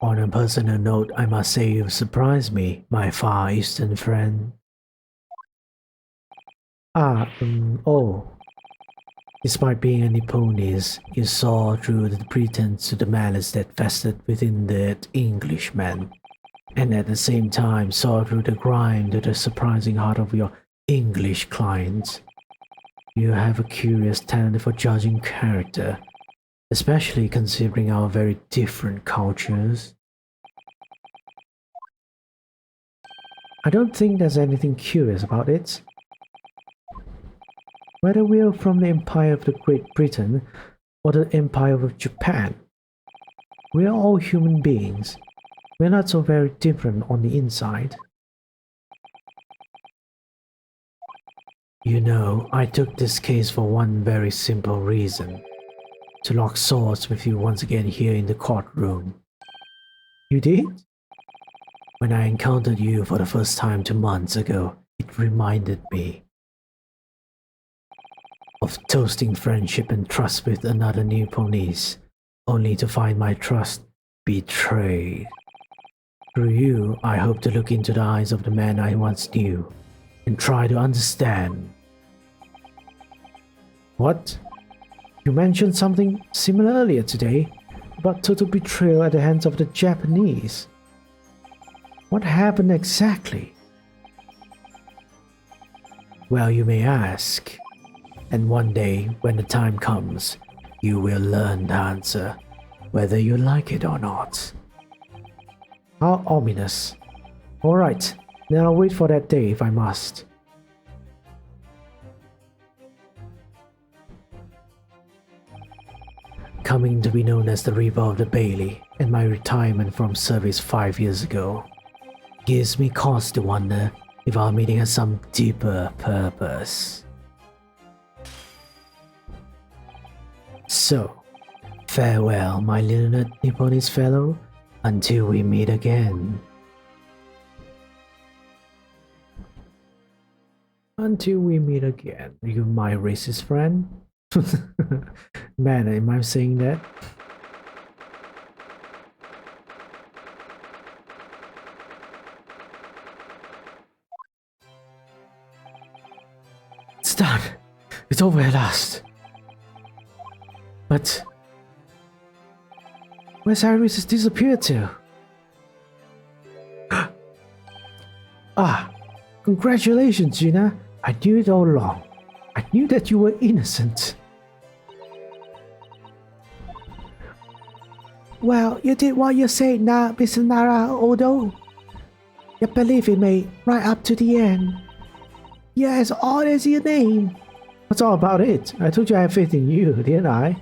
On a personal note, I must say you surprised me, my Far Eastern friend. Oh. Despite being a Nipponese, you saw through the pretense to the malice that festered within that Englishman, and at the same time saw through the grime to the surprising heart of your English clients. You have a curious talent for judging character, especially considering our very different cultures. I don't think there's anything curious about it. Whether we're from the Empire of the Great Britain or the Empire of Japan, we're all human beings. We're not so very different on the inside. You know, I took this case for one very simple reason. To lock swords with you once again here in the courtroom. You did? When I encountered you for the first time 2 months ago, it reminded me of toasting friendship and trust with another Nipponese, only to find my trust betrayed. Through you, I hope to look into the eyes of the man I once knew and try to understand. What? You mentioned something similar earlier today about total betrayal at the hands of the Japanese. What happened exactly? Well, you may ask. And one day, when the time comes, you will learn the answer, whether you like it or not. How ominous. Alright, then I'll wait for that day if I must. Coming to be known as the Reaper of the Bailey, and my retirement from service 5 years ago, gives me cause to wonder if our meeting has some deeper purpose. So, farewell, my little Nipponese fellow, until we meet again. Until we meet again, you my racist friend? Man, am I saying that? It's done. It's over at last. But where's Iris disappeared to? Ah, congratulations, Gina. I knew it all along. I knew that you were innocent. Well, you did what you said now, Mr. Naruhodo. You believe in me right up to the end. You're as odd as your name. That's all about it. I told you I have faith in you, didn't I?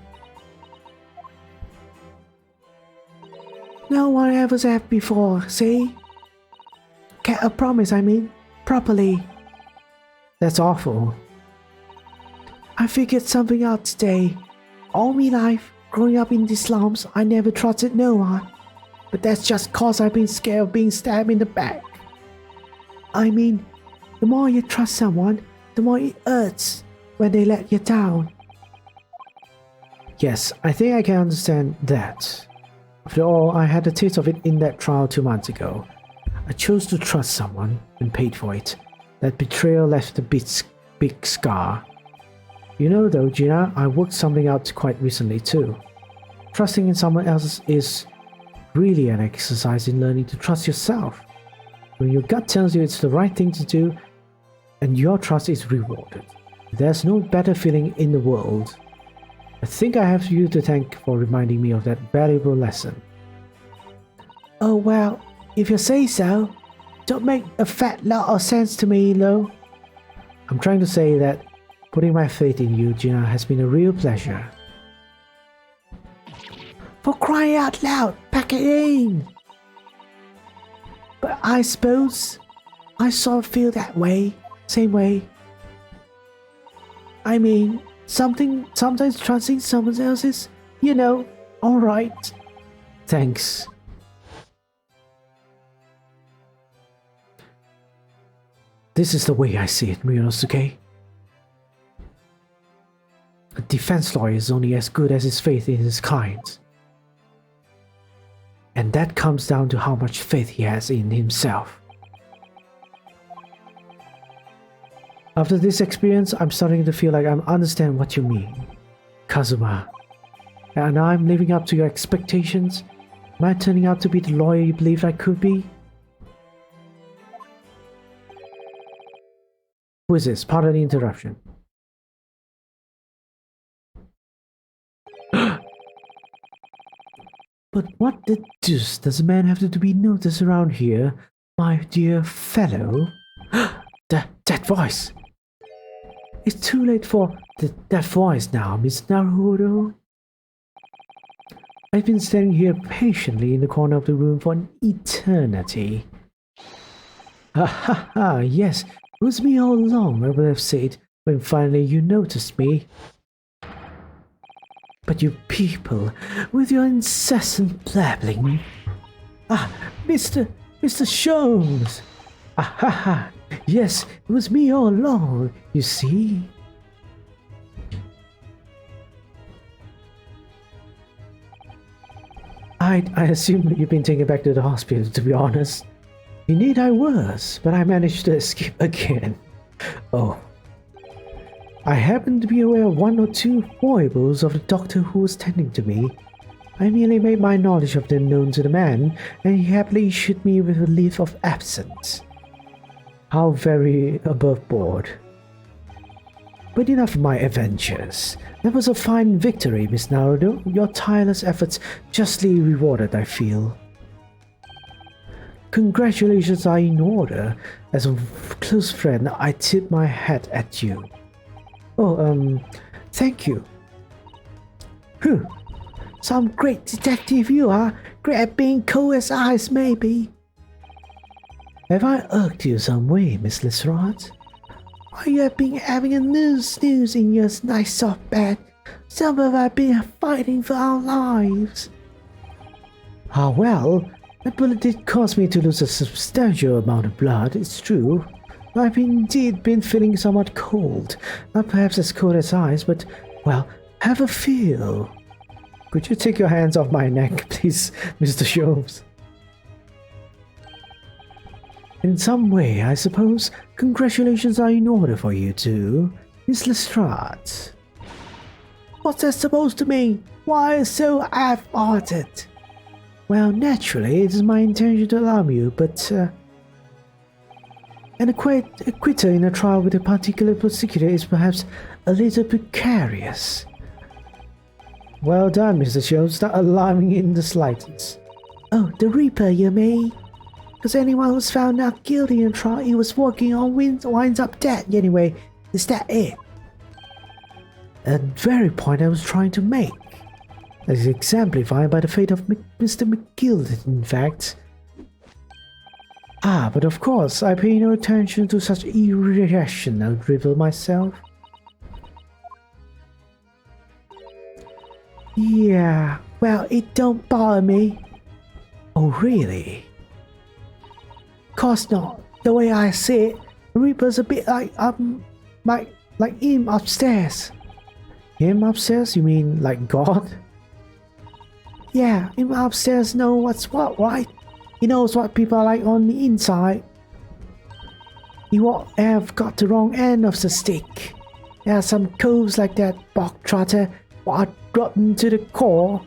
No one ever said before, see? Kept a promise, I mean, properly. That's awful. I figured something out today. All my life, growing up in the slums, I never trusted no one. But that's just cause I've been scared of being stabbed in the back. I mean, the more you trust someone, the more it hurts when they let you down. Yes, I think I can understand that. After all, I had a taste of it in that trial 2 months ago. I chose to trust someone and paid for it. That betrayal left a big scar. You know though, Gina, I worked something out quite recently too. Trusting in someone else is really an exercise in learning to trust yourself. When your gut tells you it's the right thing to do, and your trust is rewarded, there's no better feeling in the world. I think I have you to thank for reminding me of that valuable lesson. Oh well, if you say so. Don't make a fat lot of sense to me, though. I'm trying to say that putting my faith in you, Gina, has been a real pleasure. For crying out loud, pack it in! But I suppose I sort of feel that way, same way. I mean, sometimes trusting someone else is, you know, alright. Thanks. This is the way I see it, Ryunosuke. A defense lawyer is only as good as his faith in his kind. And that comes down to how much faith he has in himself. After this experience, I'm starting to feel like I understand what you mean, Kazuma. And I'm living up to your expectations? Am I turning out to be the lawyer you believed I could be? Who is this? Pardon the interruption. But what the deuce does a man have to be noticed around here, my dear fellow? That voice! It's too late for that voice now, Miss Naruhodo. I've been standing here patiently in the corner of the room for an eternity. Ha, yes, it was me all along, I would have said, when finally you noticed me. But you people, with your incessant blabbling. Ah, Mr. Sholmes! Ah, yes, it was me all along, you see. I assume you've been taken back to the hospital, to be honest. Indeed I was, but I managed to escape again. Oh. I happened to be aware of 1 or 2 foibles of the doctor who was tending to me. I merely made my knowledge of them known to the man, and he happily issued me with a leave of absence. How very above board. But enough of my adventures. That was a fine victory, Miss Naruhodo. Your tireless efforts justly rewarded, I feel. Congratulations are in order. As a close friend, I tip my hat at you. Oh, thank you. Some great detective you are. Great at being cool as ice, maybe. Have I irked you some way, Miss Lestrade? Why you have been having a snooze in your nice soft bed. Some of us have been fighting for our lives. Ah, well, that bullet did cause me to lose a substantial amount of blood, it's true. I've indeed been feeling somewhat cold. Not perhaps as cold as ice, but, well, have a feel. Could you take your hands off my neck, please, Mr. Sholmes? In some way, I suppose, congratulations are in order for you too, Miss Lestrade. What's that supposed to mean? Why so half-hearted? Well, naturally, it is my intention to alarm you, but, And a quitter in a trial with a particular prosecutor is perhaps a little precarious. Well done, Mr. Jones, not alarming in the slightest. Oh, the Reaper, you mean? Because anyone who's found not guilty in trial he was working on winds up dead anyway. Is that it? A very point I was trying to make. That is exemplified by the fate of Mr. McGilden, in fact. Ah, but of course, I pay no attention to such irrational drivel myself. Yeah, well, it don't bother me. Oh, really? Course not. The way I see it, Reaper's a bit like him upstairs. Him upstairs? You mean like God? Yeah, him upstairs knows what's what, right? He knows what people are like on the inside. He won't have got the wrong end of the stick. There are some coves like that bog trotter what are rotten to the core.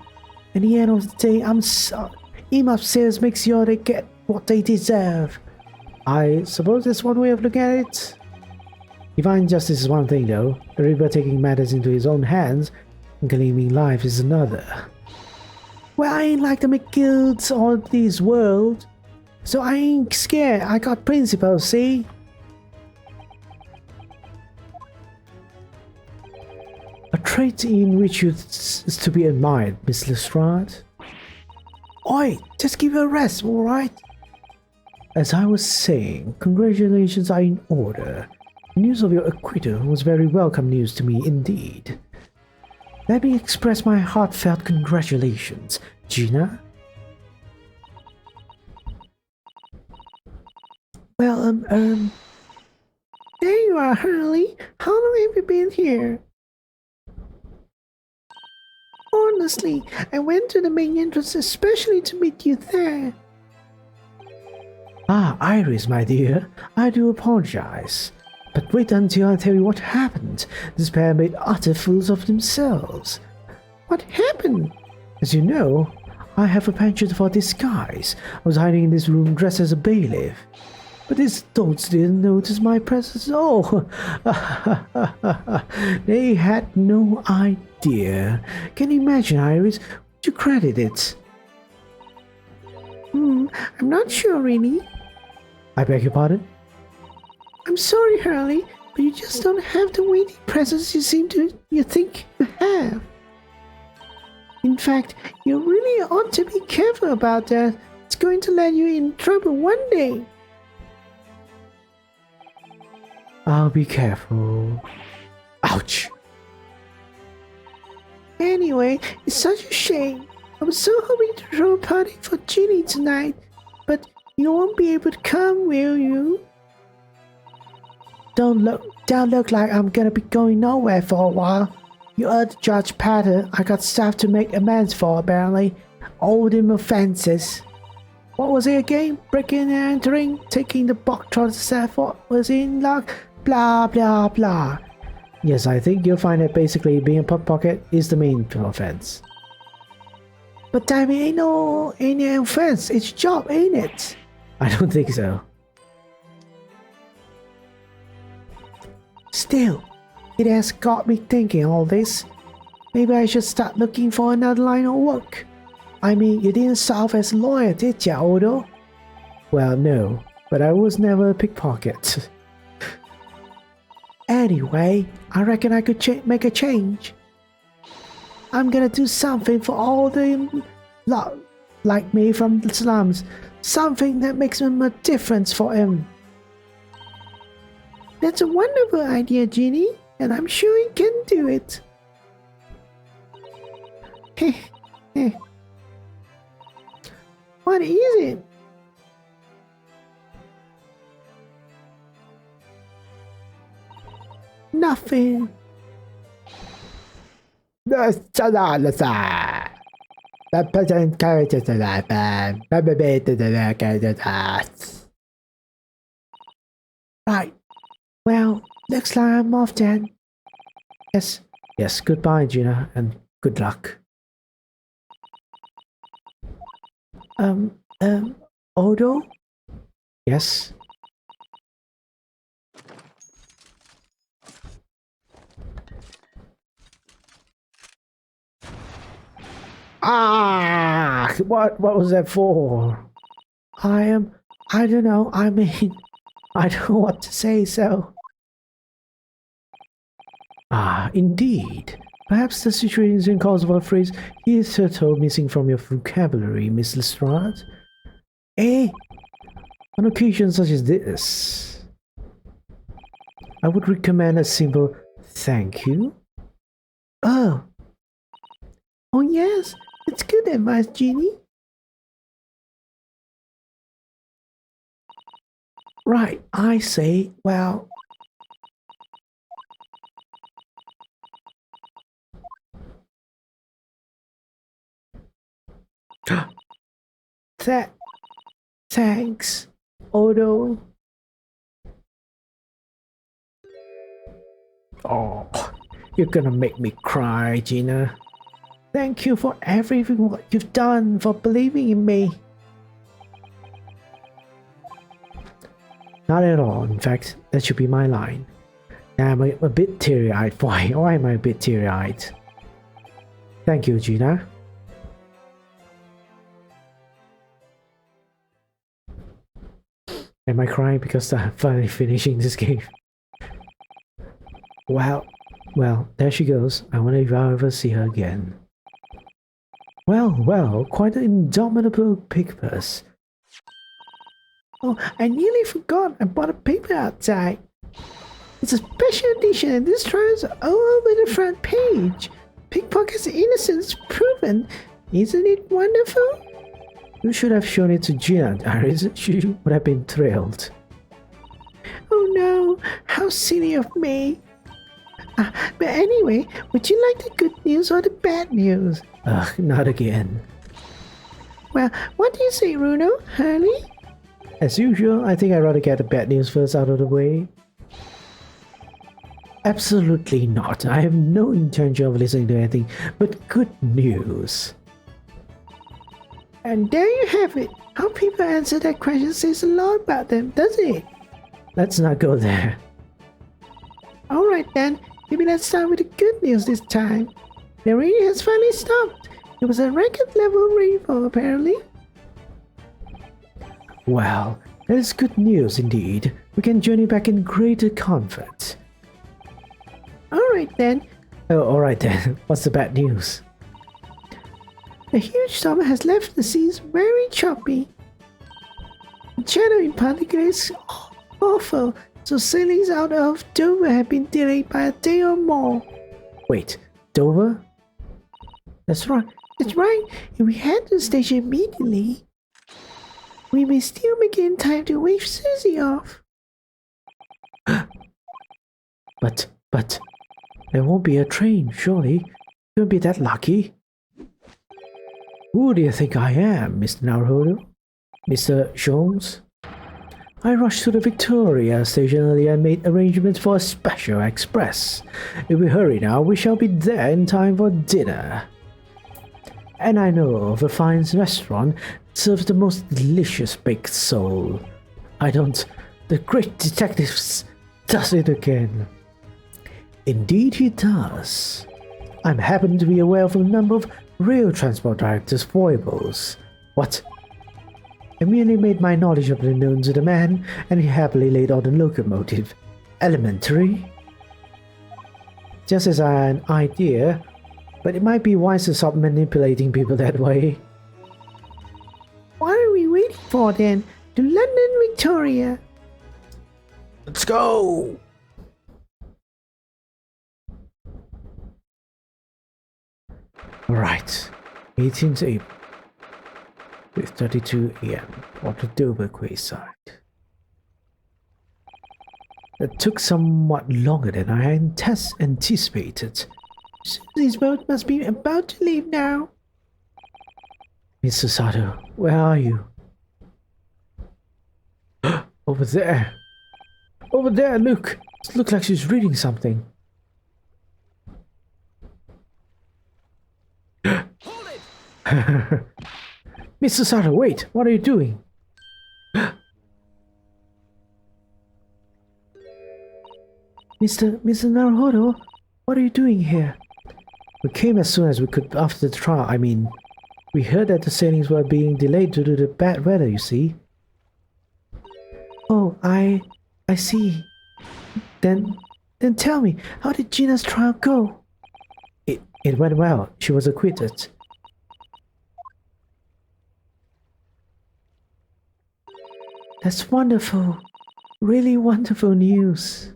At the end of the day, him upstairs makes sure they get what they deserve. I suppose that's one way of looking at it. Divine justice is one thing though, the Reaper taking matters into his own hands and claiming life is another. Well, I ain't like the McGilds or this world, so I ain't scared. I got principles, see? A trait in which is to be admired, Miss Lestrade. Oi, just give her a rest, alright? As I was saying, congratulations are in order. News of your acquittal was very welcome news to me indeed. Let me express my heartfelt congratulations, Gina. Well, there you are, Hurley. How long have you been here? Honestly, I went to the main entrance especially to meet you there. Ah, Iris, my dear, I do apologize. But wait until I tell you what happened. This pair made utter fools of themselves. What happened? As you know, I have a penchant for disguise. I was hiding in this room dressed as a bailiff. But these dolts didn't notice my presence at all. They had no idea. Can you imagine, Iris? Would you credit it? I'm not sure, really. I beg your pardon? I'm sorry, Hurley, but you just don't have the weighty presence you think you have. In fact, you really ought to be careful about that. It's going to land you in trouble one day. I'll be careful. Ouch! Anyway, it's such a shame. I was so hoping to throw a party for Ginny tonight, but you won't be able to come, will you? Don't look like I'm gonna be going nowhere for a while. You heard Judge Patter. I got stuff to make amends for, apparently. All them offenses. What was it again? Breaking and entering, taking the box to what was in luck, blah blah blah. Yes, I think you'll find that basically being a pickpocket is the main offense. But damn it, ain't no offense. It's your job, ain't it? I don't think so. Still, it has got me thinking all this. Maybe I should start looking for another line of work. I mean, you didn't serve as a lawyer, did ya, Odo? Well, no, but I was never a pickpocket. Anyway, I reckon I could make a change. I'm gonna do something for all the lot like me from the slums. Something that makes them a difference for him. That's a wonderful idea, Ginny, and I'm sure you can do it. What is it? Nothing. That person character to that man. Right. Well, looks like I'm off then. Yes. Yes, goodbye, Gina, and good luck. Odo? Yes? Ah, what was that for? I don't know. I mean, I don't know what to say, so. Ah, indeed. Perhaps the situation calls for a phrase hitherto missing from your vocabulary, Miss Lestrade. Eh? On occasions such as this, I would recommend a simple thank you. Oh. Oh, yes. It's good advice, Genie. Right, I say, well. Thanks, Odo. Oh, you're gonna make me cry, Gina. Thank you for everything what you've done, for believing in me. Not at all, in fact, that should be my line. I'm a bit teary-eyed. Why am I a bit teary-eyed? Thank you, Gina. Am I crying because I'm finally finishing this game? Well, there she goes. I wonder if I'll ever see her again. Well, quite an indomitable pigpuss. Oh, I nearly forgot. I bought a paper outside. It's a special edition and this throws all over the front page. Pickpocket's innocence proven. Isn't it wonderful? You should have shown it to Gina, Iris. She would have been thrilled. Oh no, how silly of me. But anyway, would you like the good news or the bad news? Ugh, not again. Well, what do you say, Bruno? Hurley? As usual, I think I'd rather get the bad news first out of the way. Absolutely not. I have no intention of listening to anything but good news. And there you have it. How people answer that question says a lot about them, doesn't it? Let's not go there. Alright then, maybe let's start with the good news this time. The rain has finally stopped. It was a record level rainfall apparently. Well, that is good news indeed. We can journey back in greater comfort. Alright then. Oh, alright then. What's the bad news? The huge storm has left the seas very choppy. The channel in particular is awful, so sailings out of Dover have been delayed by a day or more. Wait, Dover? That's right. If we head to the station immediately, we may still make it in time to wave Susie off. But, there won't be a train, surely. You won't be that lucky. Who do you think I am, Mr. Naruhodo? Mr. Jones? I rushed to the Victoria station earlier and made arrangements for a special express. If we hurry now, we shall be there in time for dinner. And I know of a fine restaurant that serves the most delicious baked sole. The great detective does it again. Indeed he does. I'm happen to be aware of a number of rail transport directors' foibles. What? I merely made my knowledge of the known to the man, and he happily laid out the locomotive. Elementary? Just as I had an idea, but it might be wise to stop manipulating people that way. What are we waiting for then? To London, Victoria. Let's go! Right, 18th April, 8:32 AM, on the Dover quayside. It took somewhat longer than I had anticipated. Susie's boat must be about to leave now. Mr. Sato, where are you? Over there! Over there, look! It looks like she's reading something. Mr. Sato, wait! What are you doing? Mr. Naruhodo, what are you doing here? We came as soon as we could after the trial. I mean, We heard that the sailings were being delayed due to the bad weather, you see. Oh, I see. Then tell me, how did Gina's trial go? It went well. She was acquitted. That's wonderful. Really wonderful news.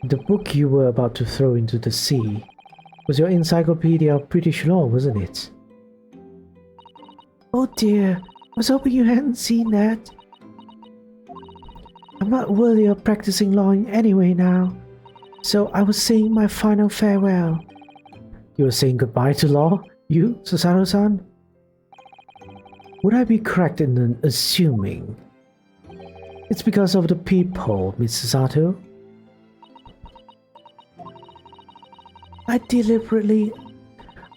The book you were about to throw into the sea was your encyclopedia of British law, wasn't it? Oh dear, I was hoping you hadn't seen that. I'm not worthy of practicing law anyway now, so I was saying my final farewell. You were saying goodbye to law? You, Susato-san? Would I be correct in assuming it's because of the peephole, Miss Susato? I deliberately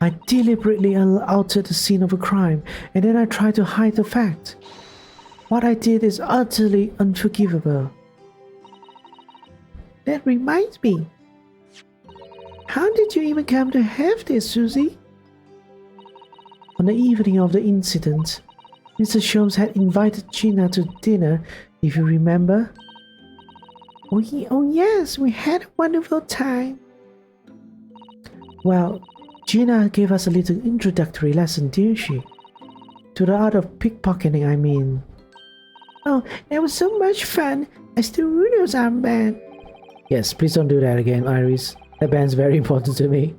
altered the scene of a crime, and then I tried to hide the fact. What I did is utterly unforgivable. That reminds me. How did you even come to have this, Susie? On the evening of the incident, Mr. Sholmes had invited Gina to dinner, if you remember. Oh yes, we had a wonderful time. Well, Gina gave us a little introductory lesson, didn't she? To the art of pickpocketing, I mean. Oh, that was so much fun. I still ruin those armband. Yes, please don't do that again, Iris. That band's very important to me.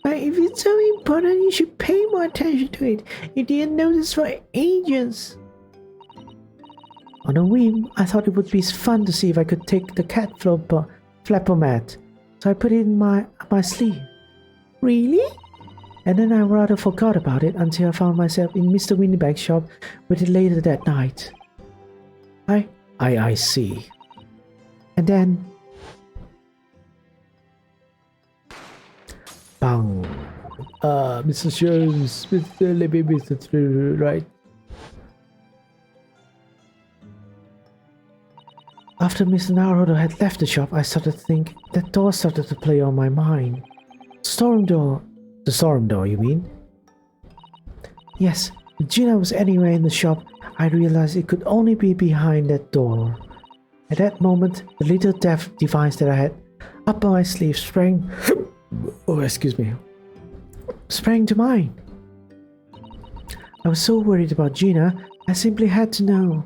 But if it's so important, you should pay more attention to it. You didn't notice for ages. On a whim, I thought it would be fun to see if I could take the cat flapper mat. So I put it in my sleeve. Really? And then I rather forgot about it until I found myself in Mr. Windybank's shop with it later that night. I see. And then... Bang. Mr. Sholmes, Mr. Libby, Mr. True, right? After Mr. Naruto had left the shop, I started to think that door started to play on my mind. Storm door. The storm door, you mean? Yes, if Gina was anywhere in the shop, I realized it could only be behind that door. At that moment, the little device that I had up my sleeve sprang... Oh, excuse me. Sprang to mind. I was so worried about Gina, I simply had to know.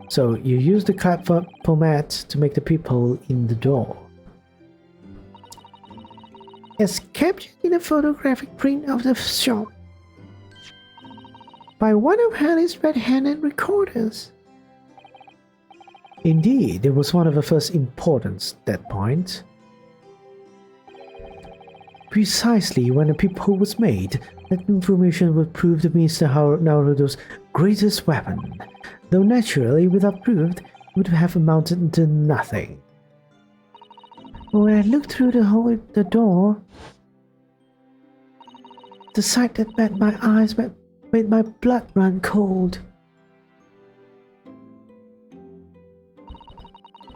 So you used the clapper pomade to make the peephole in the door. As captured in a photographic print of the shop by one of Halley's red-handed recorders. Indeed, it was one of the first importance at that point. Precisely when a peephole was made, that information would prove to be Mr. Naruto's greatest weapon. Though naturally, without proof, it would have amounted to nothing. When I looked through the door, the sight that met my eyes made my blood run cold.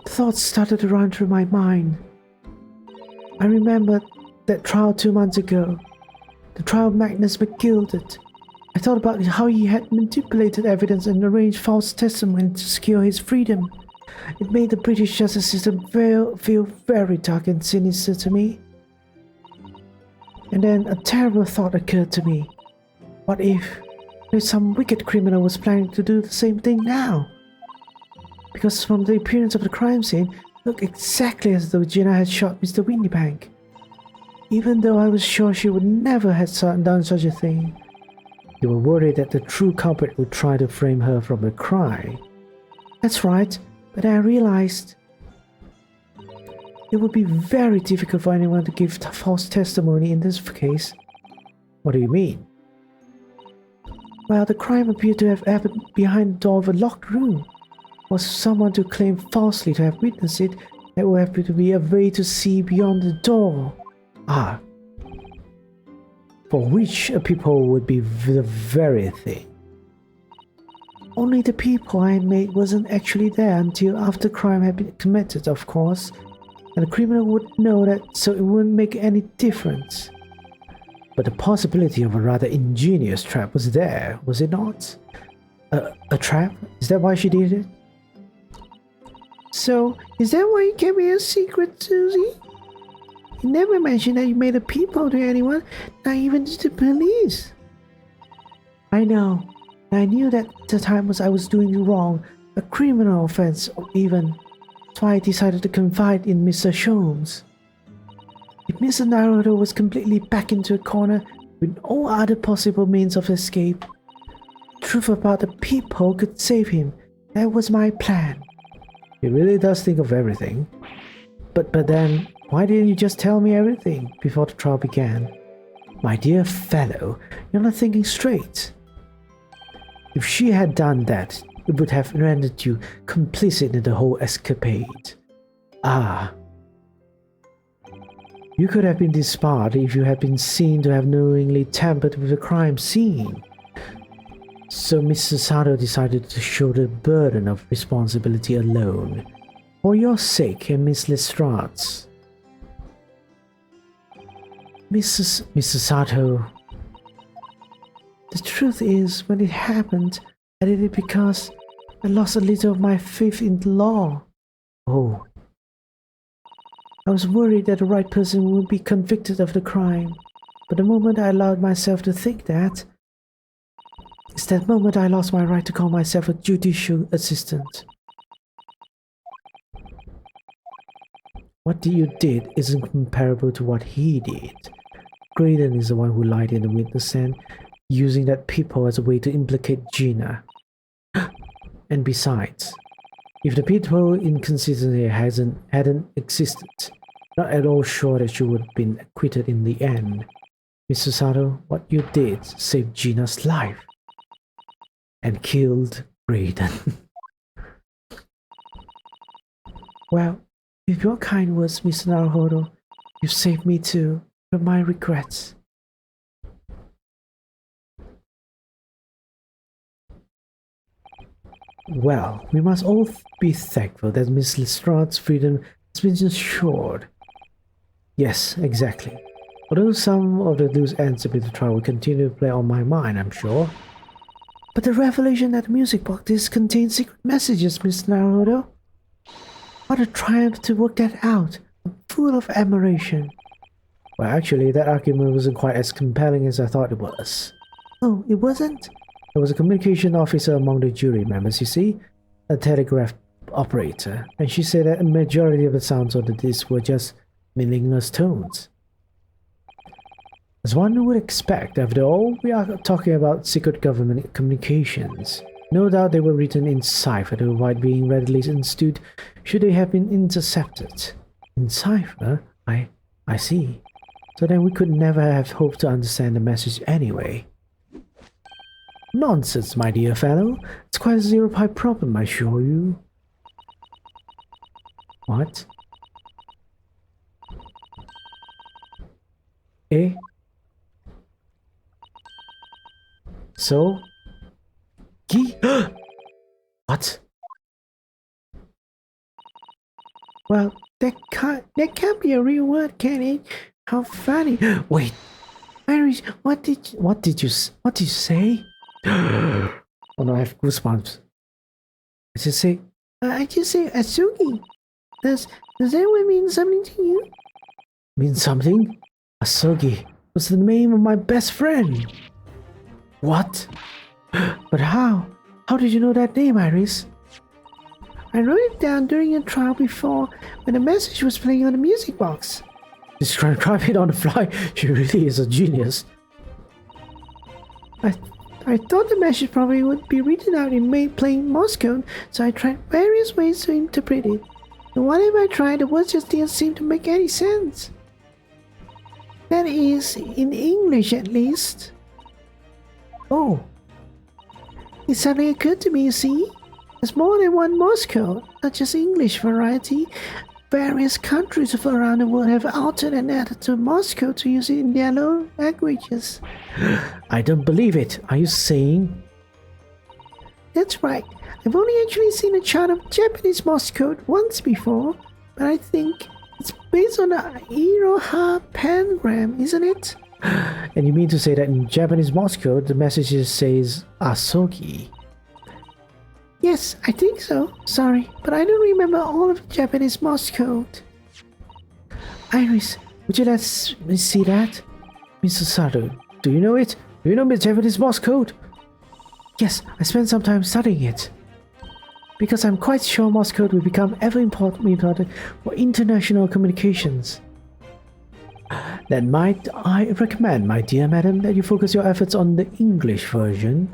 Thoughts started to run through my mind. I remembered that trial 2 months ago, the trial of Magnus McGilded. I thought about how he had manipulated evidence and arranged false testimony to secure his freedom. It made the British justice system feel very dark and sinister to me. And then a terrible thought occurred to me. What if some wicked criminal was planning to do the same thing now? Because from the appearance of the crime scene, it looked exactly as though Gina had shot Mr. Windybank. Even though I was sure she would never have done such a thing. You were worried that the true culprit would try to frame her from the crime. That's right, but I realized it would be very difficult for anyone to give false testimony in this case. What do you mean? Well, the crime appeared to have happened behind the door of a locked room. For someone to claim falsely to have witnessed it, there would have to be a way to see beyond the door. Ah. For which a peephole would be the very thing. Only the peephole I had made wasn't actually there until after crime had been committed, of course. and the criminal would know that, so it wouldn't make any difference. But the possibility of a rather ingenious trap was there, was it not? A trap? Is that why she did it? So, is that why you kept it a secret, Susie? You never mentioned that you made a peephole to anyone, not even to the police. I know. I knew that the time I was doing wrong, a criminal offense, or even. So I decided to confide in Mr. Sholmes. If Mr. Naruto was completely back into a corner with no other possible means of escape, truth about the peephole could save him. That was my plan. He really does think of everything. But then, why didn't you just tell me everything before the trial began? My dear fellow, you're not thinking straight. If she had done that, it would have rendered you complicit in the whole escapade. Ah. You could have been disbarred if you had been seen to have knowingly tampered with the crime scene. So Mr. Sato decided to shoulder the burden of responsibility alone. For your sake and Miss Lestrade's. Mr. Sato, the truth is, when it happened, I did it because I lost a little of my faith in the law. Oh. I was worried that the right person would be convicted of the crime, but the moment I allowed myself to think that, it's that moment I lost my right to call myself a judicial assistant. What you did isn't comparable to what he did. Graydon is the one who lied in the witness stand, using that peephole as a way to implicate Gina. And besides, if the peephole inconsistency hadn't existed, not at all sure that she would have been acquitted in the end. Mr. Sato, what you did saved Gina's life. And killed Graydon. Well, with your kind words, Mr. Naruhodo, you've saved me too, from my regrets. Well, we must all be thankful that Miss Lestrade's freedom has been assured. Yes, exactly. Although some of the loose ends of the trial will continue to play on my mind, I'm sure. But the revelation that the music box disc contains secret messages, Miss Naruto. What a triumph to work that out. I'm full of admiration. Well, actually, that argument wasn't quite as compelling as I thought it was. Oh, it wasn't? There was a communication officer among the jury members, you see, a telegraph operator, and she said that a majority of the sounds on the disc were just meaningless tones. As one would expect, after all, we are talking about secret government communications. No doubt they were written in cipher to avoid being readily understood should they have been intercepted. In cipher? I see. So then we could never have hoped to understand the message anyway. Nonsense, my dear fellow. It's quite a zero-pi problem, I assure you. What? Eh? So? Gi? What? Well, that can't be a real word, can it? How funny. Wait. Iris, what did you say? Oh no, I have goosebumps. I just say Asugi. Does that word mean something to you? Mean something? Asugi was the name of my best friend. What? But how? How did you know that name, Iris? I wrote it down during a trial before when the message was playing on the music box. She's transcribing it on the fly. She really is a genius. I thought the message probably would be written out in plain Morse code, so I tried various ways to interpret it. And whatever I tried, the words just didn't seem to make any sense. That is, in English at least. Oh. It suddenly occurred to me, you see? There's more than one Morse code, not just English variety. Various countries around the world have altered and added to Morse code to use it in their own languages. I don't believe it. Are you saying? That's right. I've only actually seen a chart of Japanese Morse code once before, but I think It's based on the Iroha pentagram, isn't it? And you mean to say that in Japanese Morse code, the message says Asogi? Yes, I think so. Sorry, but I don't remember all of the Japanese Morse code. Iris, would you let me see that? Mr. Sato, do you know it? Do you know the Japanese Morse code? Yes, I spent some time studying it. Because I'm quite sure Morse code will become ever important for international communications. Then might I recommend, my dear madam, that you focus your efforts on the English version?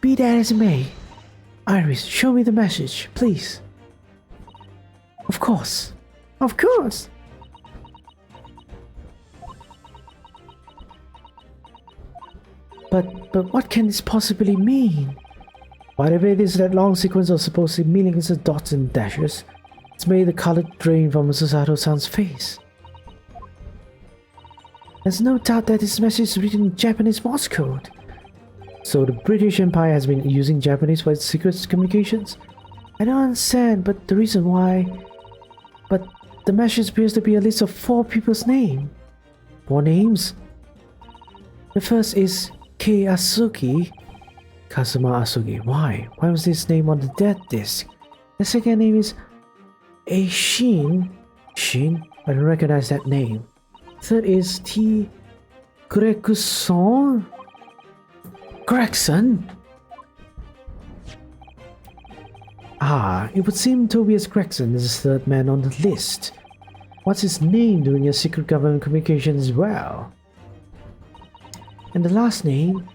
Be that as it may. Iris, show me the message, please. Of course. Of course. But what can this possibly mean? Whatever it is, that long sequence of supposed meaningless dots and dashes, it's made the color drain from Susato-san's face. There's no doubt that this message is written in Japanese Morse code. So the British Empire has been using Japanese for its secret communications? I don't understand, but the reason why... But the message appears to be a list of 4 people's names. 4 names? The first is Kei Asuki. Kazuma Asuki. Why? Why was this name on the dead disc? The second name is Shin. Shin? I don't recognize that name. Third is T. Gregson. Gregson? Ah, it would seem Tobias Gregson is the third man on the list. What's his name doing your secret government communication as well? And the last name?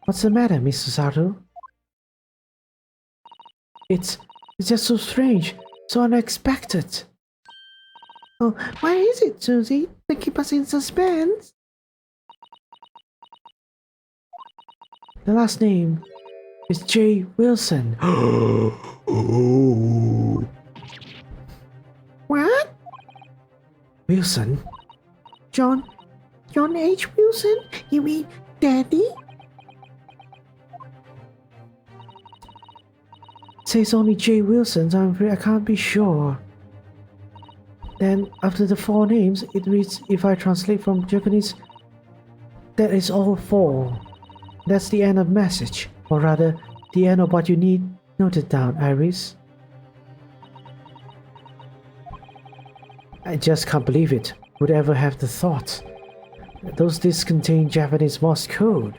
What's the matter, Mr. Sato? It's just so strange, so unexpected. Oh, why is it, Susie? To keep us in suspense? The last name is J. Wilson. What? Wilson? John H. Wilson? You mean Daddy? It says only J. Wilson, so I'm afraid I can't be sure. Then, after the 4 names, it reads, if I translate from Japanese, that is all 4. That's the end of message, or rather, the end of what you need noted down, Iris. I just can't believe it. Would ever have the thought? Those discs contain Japanese Morse code.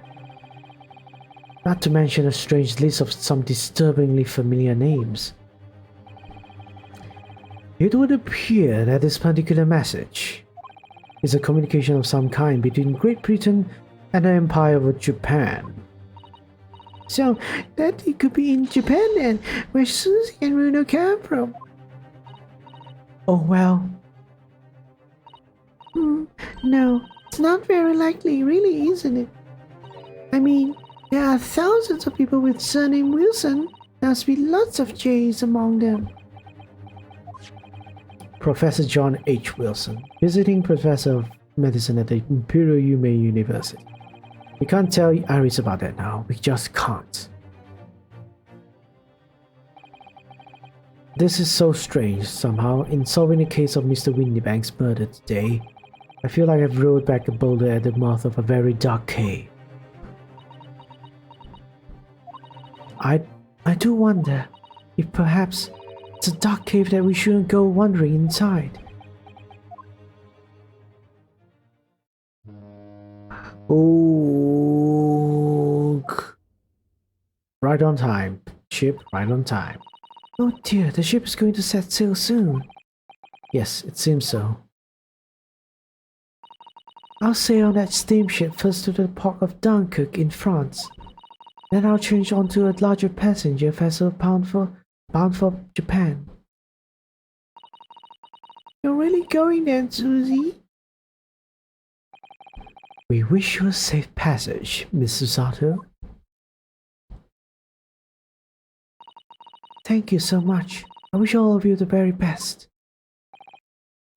Not to mention a strange list of some disturbingly familiar names. It would appear that this particular message is a communication of some kind between Great Britain and the Empire of Japan. So, that it could be in Japan then, where Susie and Runo came from. Oh well. No, it's not very likely, really, isn't it? I mean, there are thousands of people with surname Wilson. There must be lots of J's among them. Professor John H. Wilson, visiting professor of medicine at the Imperial Yume University. We can't tell Iris about that now. We just can't. This is so strange, somehow. In solving the case of Mr. Windybank's murder today, I feel like I've rolled back a boulder at the mouth of a very dark cave. I do wonder if perhaps it's a dark cave that we shouldn't go wandering inside. Oh, right on time. Ship, right on time. Oh dear, the ship is going to set sail soon. Yes, it seems so. I'll sail on that steamship first to the port of Dunkirk in France. Then I'll change onto a larger passenger vessel bound for Japan. You're really going then, Susie? We wish you a safe passage, Mr. Sato. Thank you so much. I wish all of you the very best.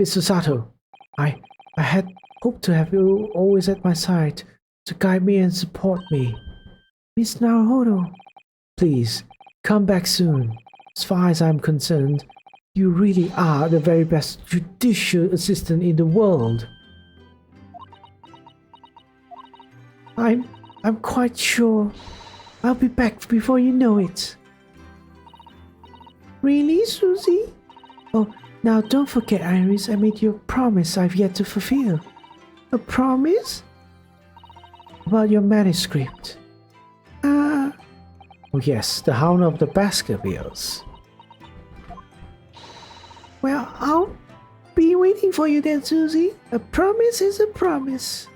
Mr. Sato, I had hoped to have you always at my side to guide me and support me. Miss Naruhodo, please come back soon. As far as I'm concerned, you really are the very best judicial assistant in the world. I'm quite sure I'll be back before you know it. Really, Susie? Oh, now don't forget, Iris, I made you a promise I've yet to fulfill. A promise? About your manuscript. Oh yes, the Hound of the Baskervilles. Well, I'll be waiting for you then, Susie. A promise is a promise.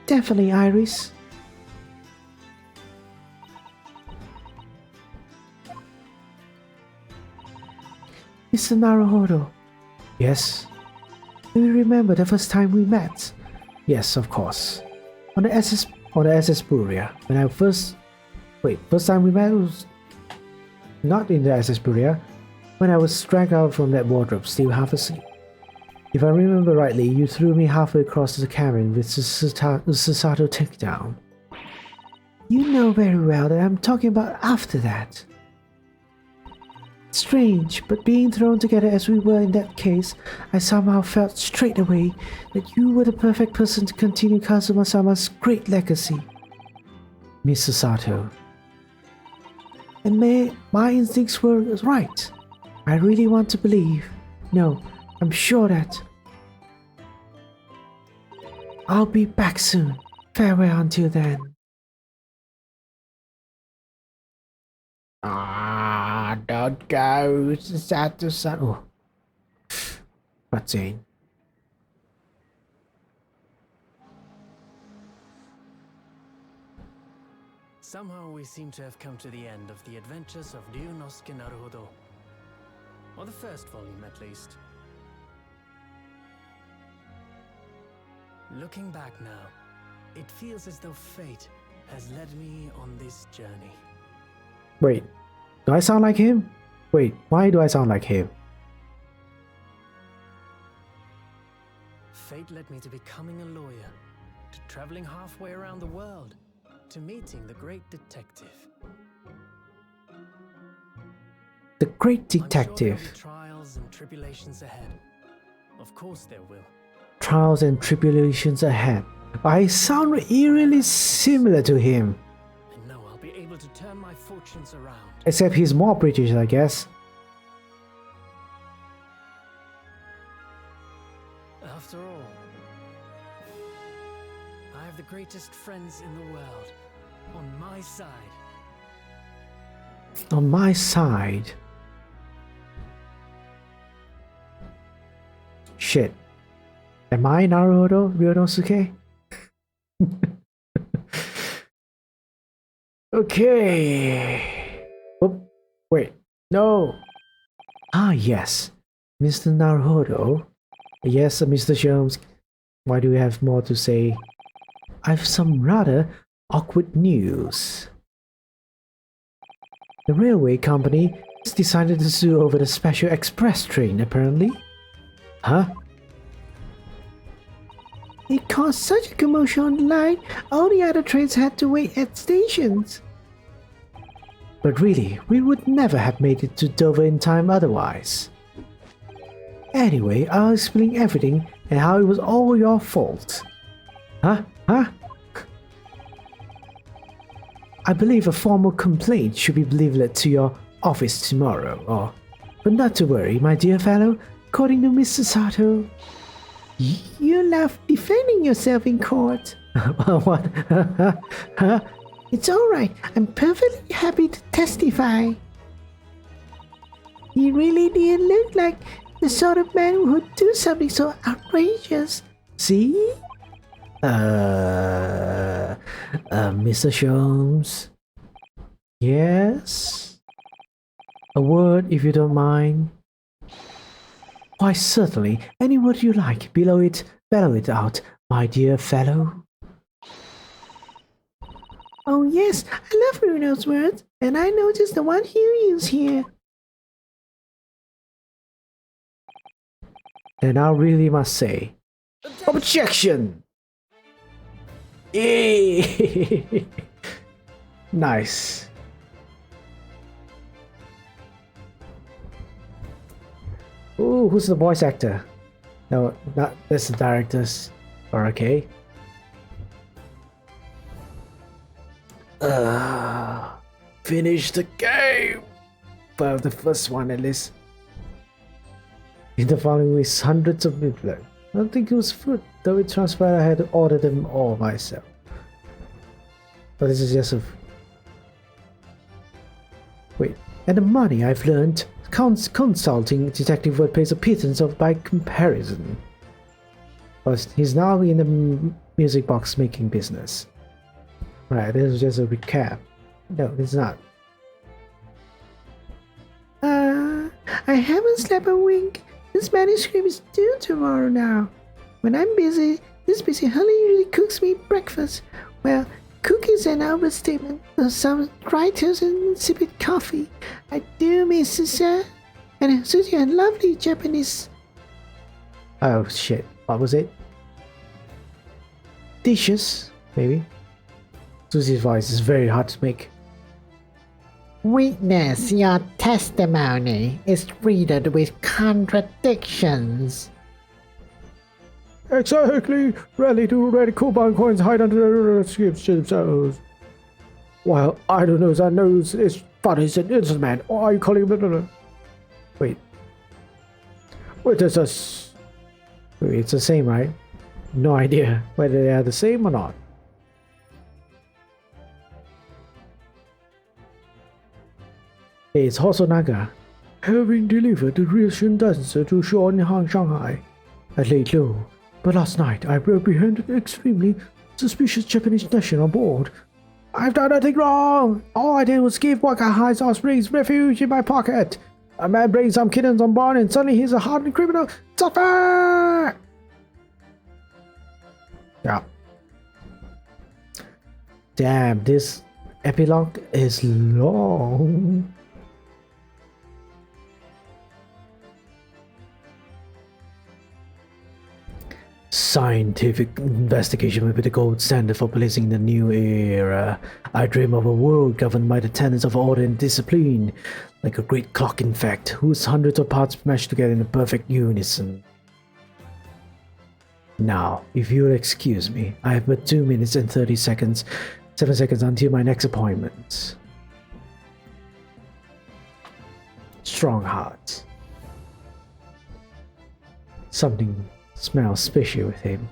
Definitely, Iris. Mr. Naruhodo. Yes? Do you remember the first time we met? Yes, of course. On the SS Buria. When I first time we met was not in the SS Buria. When I was dragged out from that wardrobe, still half asleep. If I remember rightly, you threw me halfway across the cabin with the Susato takedown. You know very well that I'm talking about after that. Strange, but being thrown together as we were in that case, I somehow felt straight away that you were the perfect person to continue Kazuma-sama's great legacy. Miss Susato. And my instincts were right. I really want to believe. No, I'm sure that. I'll be back soon. Farewell until then. Don't go, Susato-san. Oh. But Jane. Somehow we seem to have come to the end of the adventures of Ryunosuke Naruhodo. Or the first volume, at least. Looking back now, it feels as though fate has led me on this journey. Wait, do I sound like him? Wait, why do I sound like him? Fate led me to becoming a lawyer, to traveling halfway around the world, to meeting the great detective. The great I'm sure detective. there'll be trials and tribulations ahead. Of course there will. Trials and tribulations ahead. I sound eerily similar to him. And know I'll be able to turn my fortunes around. Except he's more British, I guess. After all, I have the greatest friends in the world on my side. On my side. Shit. Am I Naruhodo Ryunosuke? Okay. Oh, wait. No. Ah, yes. Mr. Naruhodo. Yes, Mr. Sholmes. Why do you have more to say? I've some rather awkward news. The railway company has decided to sue over the special express train, apparently. Huh? It caused such a commotion on the line, all the other trains had to wait at stations. But really, we would never have made it to Dover in time otherwise. Anyway, I'll explain everything and how it was all your fault. Huh? I believe a formal complaint should be delivered to your office tomorrow, but not to worry, my dear fellow. According to Mr. Sato, You love defending yourself in court. what? Huh? It's alright, I'm perfectly happy to testify. He really did look like the sort of man who would do something so outrageous. See? Mr. Sholmes? Yes? A word, if you don't mind. Why, certainly, any word you like. Bellow it out, my dear fellow. Oh yes, I love Bruno's words, and I know just the one he'll use here. And I really must say, objection! Yay! Nice. Ooh, who's the voice actor? No, not that's the directors. Or okay. Finish the game. Well, the first one at least. In the following weeks, hundreds of people. I don't think it was food, though it transpired I had to order them all myself. But this is just a. Wait, and the money I've learned consulting detective work pays a pittance of by comparison. But he's now in the music box making business. Right, this is just a recap. No, it's not. I haven't slept a wink. This manuscript is due tomorrow now. When I'm busy, this busy Holly usually cooks me breakfast. Well, cook is an overstatement. Some writers and insipid coffee. I do miss Susie. And Susie and lovely Japanese. Oh shit, what was it? Dishes, maybe? Susie's voice is very hard to make. Witness, your testimony is riddled with contradictions. Exactly. Rarely do radical bond coins hide under the skips themselves. Well, I don't know. That knows it's funny. An innocent man. Or are you calling him? Wait, Wait, there's a. wait, it's the same, right? No idea whether they are the same or not. Hey, it's Hosonaga. Having delivered the ration dancer to Shanghai, I laid low. But last night I apprehended an extremely suspicious Japanese national on board. I've done nothing wrong. All I did was give Wakahai's offspring's refuge in my pocket. A man brings some kittens on board and suddenly he's a hardened criminal. Suffer! Yeah. Damn, this epilogue is long. Scientific investigation will be the gold standard for policing the new era. I dream of a world governed by the tenets of order and discipline, like a great clock in fact, whose hundreds of parts mesh together in a perfect unison. Now, if you'll excuse me, I have but 2 minutes and 30 seconds, 7 seconds until my next appointment. Strong heart. Something smells fishy with him.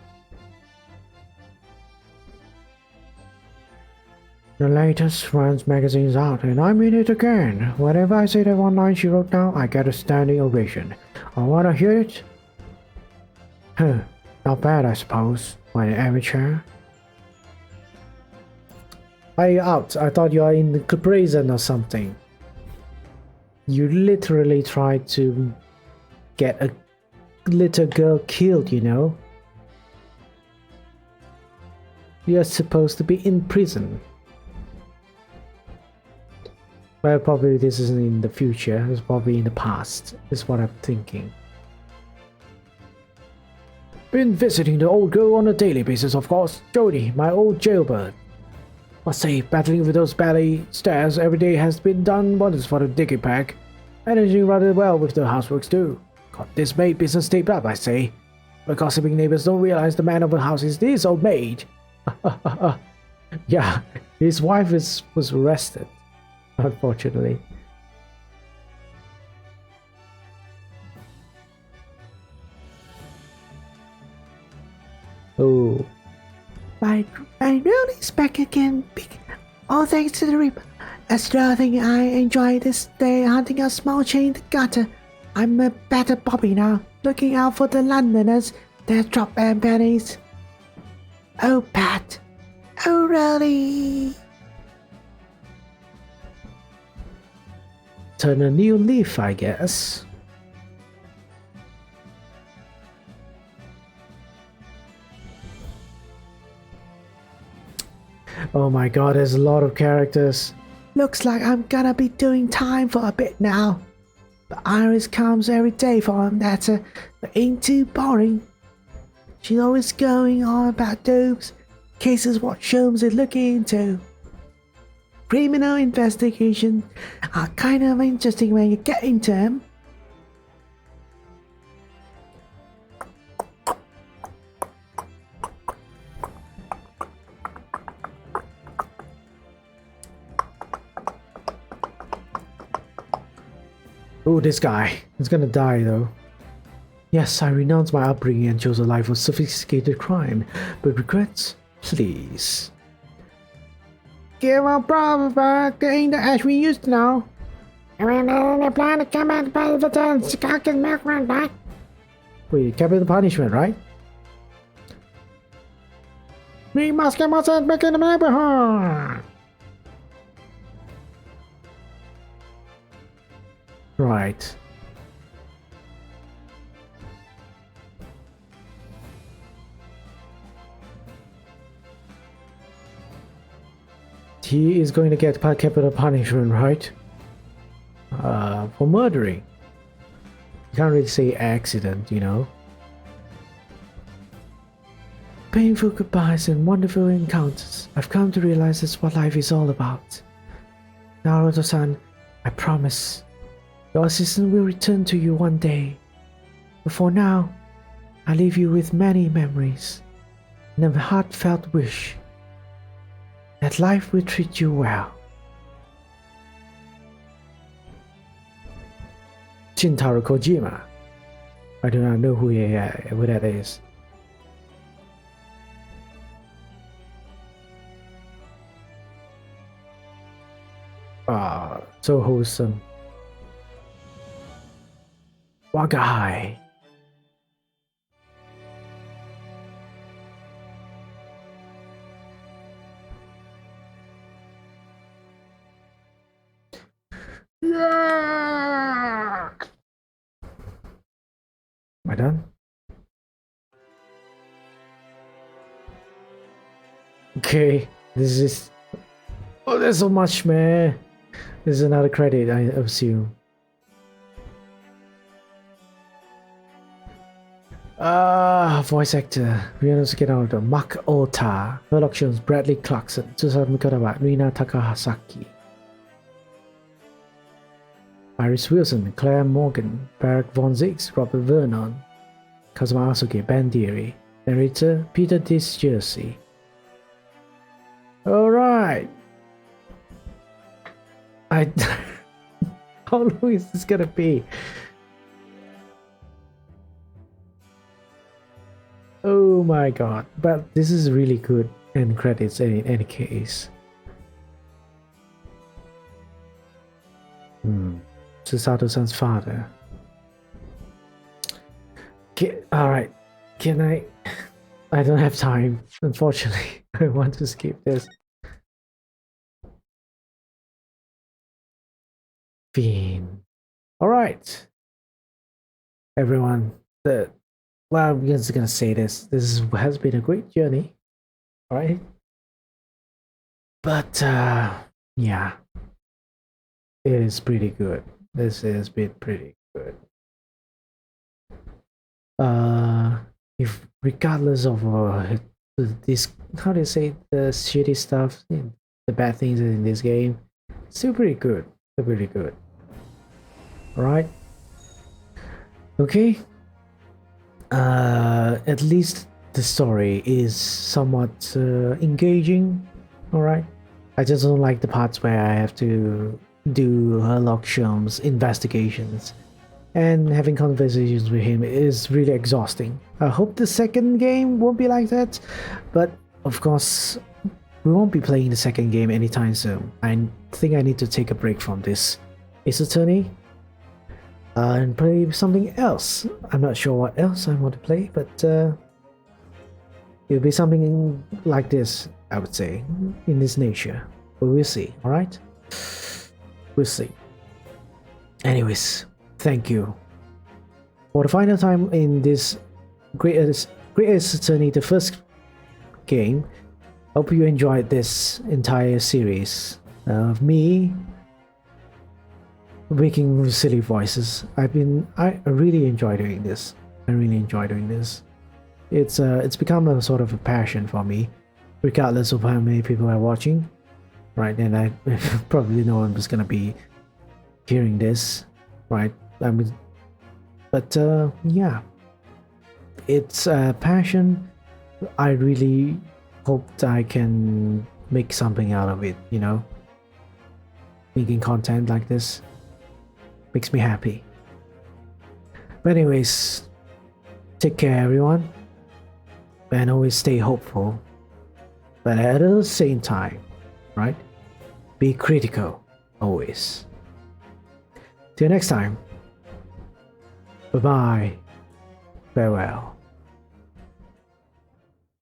The latest France magazine's out, and I'm in it again. Whenever I say that one line she wrote down, I get a standing ovation. I wanna hear it? Huh, not bad, I suppose, for an amateur. Why are you out? I thought you are in the prison or something. You literally tried to get a little girl killed, you know? You're supposed to be in prison. Well, probably this isn't in the future, it's probably in the past, is what I'm thinking. Been visiting the old girl on a daily basis, of course. Jody, my old jailbird. Must say, battling with those ballet stairs every day has been done wonders for the digging pack. Managing rather well with the houseworks too. Got this maid business taped up, I say. The gossiping neighbors don't realize the man of the house is this old maid. Yeah, his wife was arrested, unfortunately. Oh. My Ronnie's back again. All thanks to the Reaper. As nothing, I enjoy this day hunting a small chain in the gutter. I'm a better Bobby now, looking out for the Londoners, their drop and pennies. Oh, Pat. Oh, Rolly. Turn a new leaf, I guess. Oh my god, there's a lot of characters. Looks like I'm gonna be doing time for a bit now. But Iris comes every day for him, but ain't too boring. She's always going on about dopes, cases what Sholmes is looking into. Criminal investigation are kind of interesting when you get into them. Oh, this guy. He's gonna die though. Yes, I renounced my upbringing and chose a life of sophisticated crime, but regrets? Please. Give up, brother. Ain't the ash we used to know. And then they plan to come out by the turn, cock and milk run back. Wait, capital punishment, right? We must get myself back in the neighborhood. Right. He is going to get capital punishment, right? For murdering. You can't really say accident, you know. Painful goodbyes and wonderful encounters. I've come to realize that's what life is all about. Naruto-san, I promise, your assistant will return to you one day. But for now, I leave you with many memories and a heartfelt wish that life will treat you well. Shintaro Kojima. I do not know who that is. Ah, so wholesome. Wagai. Yeah! Am I done? Okay, this is. Oh, there's so much, man. This is another credit, I assume. Voice actor Ryunosuke Naruto, Mark Ota, productions Bradley Clarkson, Susan Mikurawa, Rina Takahasaki, Iris Wilson, Claire Morgan, Barack Von Zix, Robert Vernon, Kazuma Asuke, Bandieri, narrator Peter Disjersey. Alright. How long is this gonna be? Oh my god, but this is really good end credits in any case. Susato-san's father. Alright, can I don't have time, unfortunately. I want to skip this. Fiend. Alright. Everyone, well, I'm just gonna say this. This has been a great journey. Alright? But, yeah. It is pretty good. This has been pretty good. If regardless of this, how do you say, the shitty stuff, the bad things in this game, still pretty good. Still pretty good. Alright? Okay. At least the story is somewhat engaging. Alright? I just don't like the parts where I have to do Herlock Sholmes investigations, and having conversations with him is really exhausting. I hope the second game won't be like that, but of course we won't be playing the second game anytime soon. I think I need to take a break from this Ace Attorney and play something else. I'm not sure what else I want to play, but it'll be something like this, I would say, in this nature. But we'll see, alright? We'll see. Anyways, thank you. For the final time in this Great Ace Attorney, the first game, hope you enjoyed this entire series of me making silly voices. I really enjoy doing this. I really enjoy doing this. It's become a sort of a passion for me, regardless of how many people are watching. Right, and I probably no one was gonna be hearing this, right? I mean, but yeah, it's a passion. I really hoped I can make something out of it, you know, making content like this. makes me happy. But anyways, take care everyone, and always stay hopeful. But at the same time, right? Be critical always. Till next time. Bye bye. Farewell.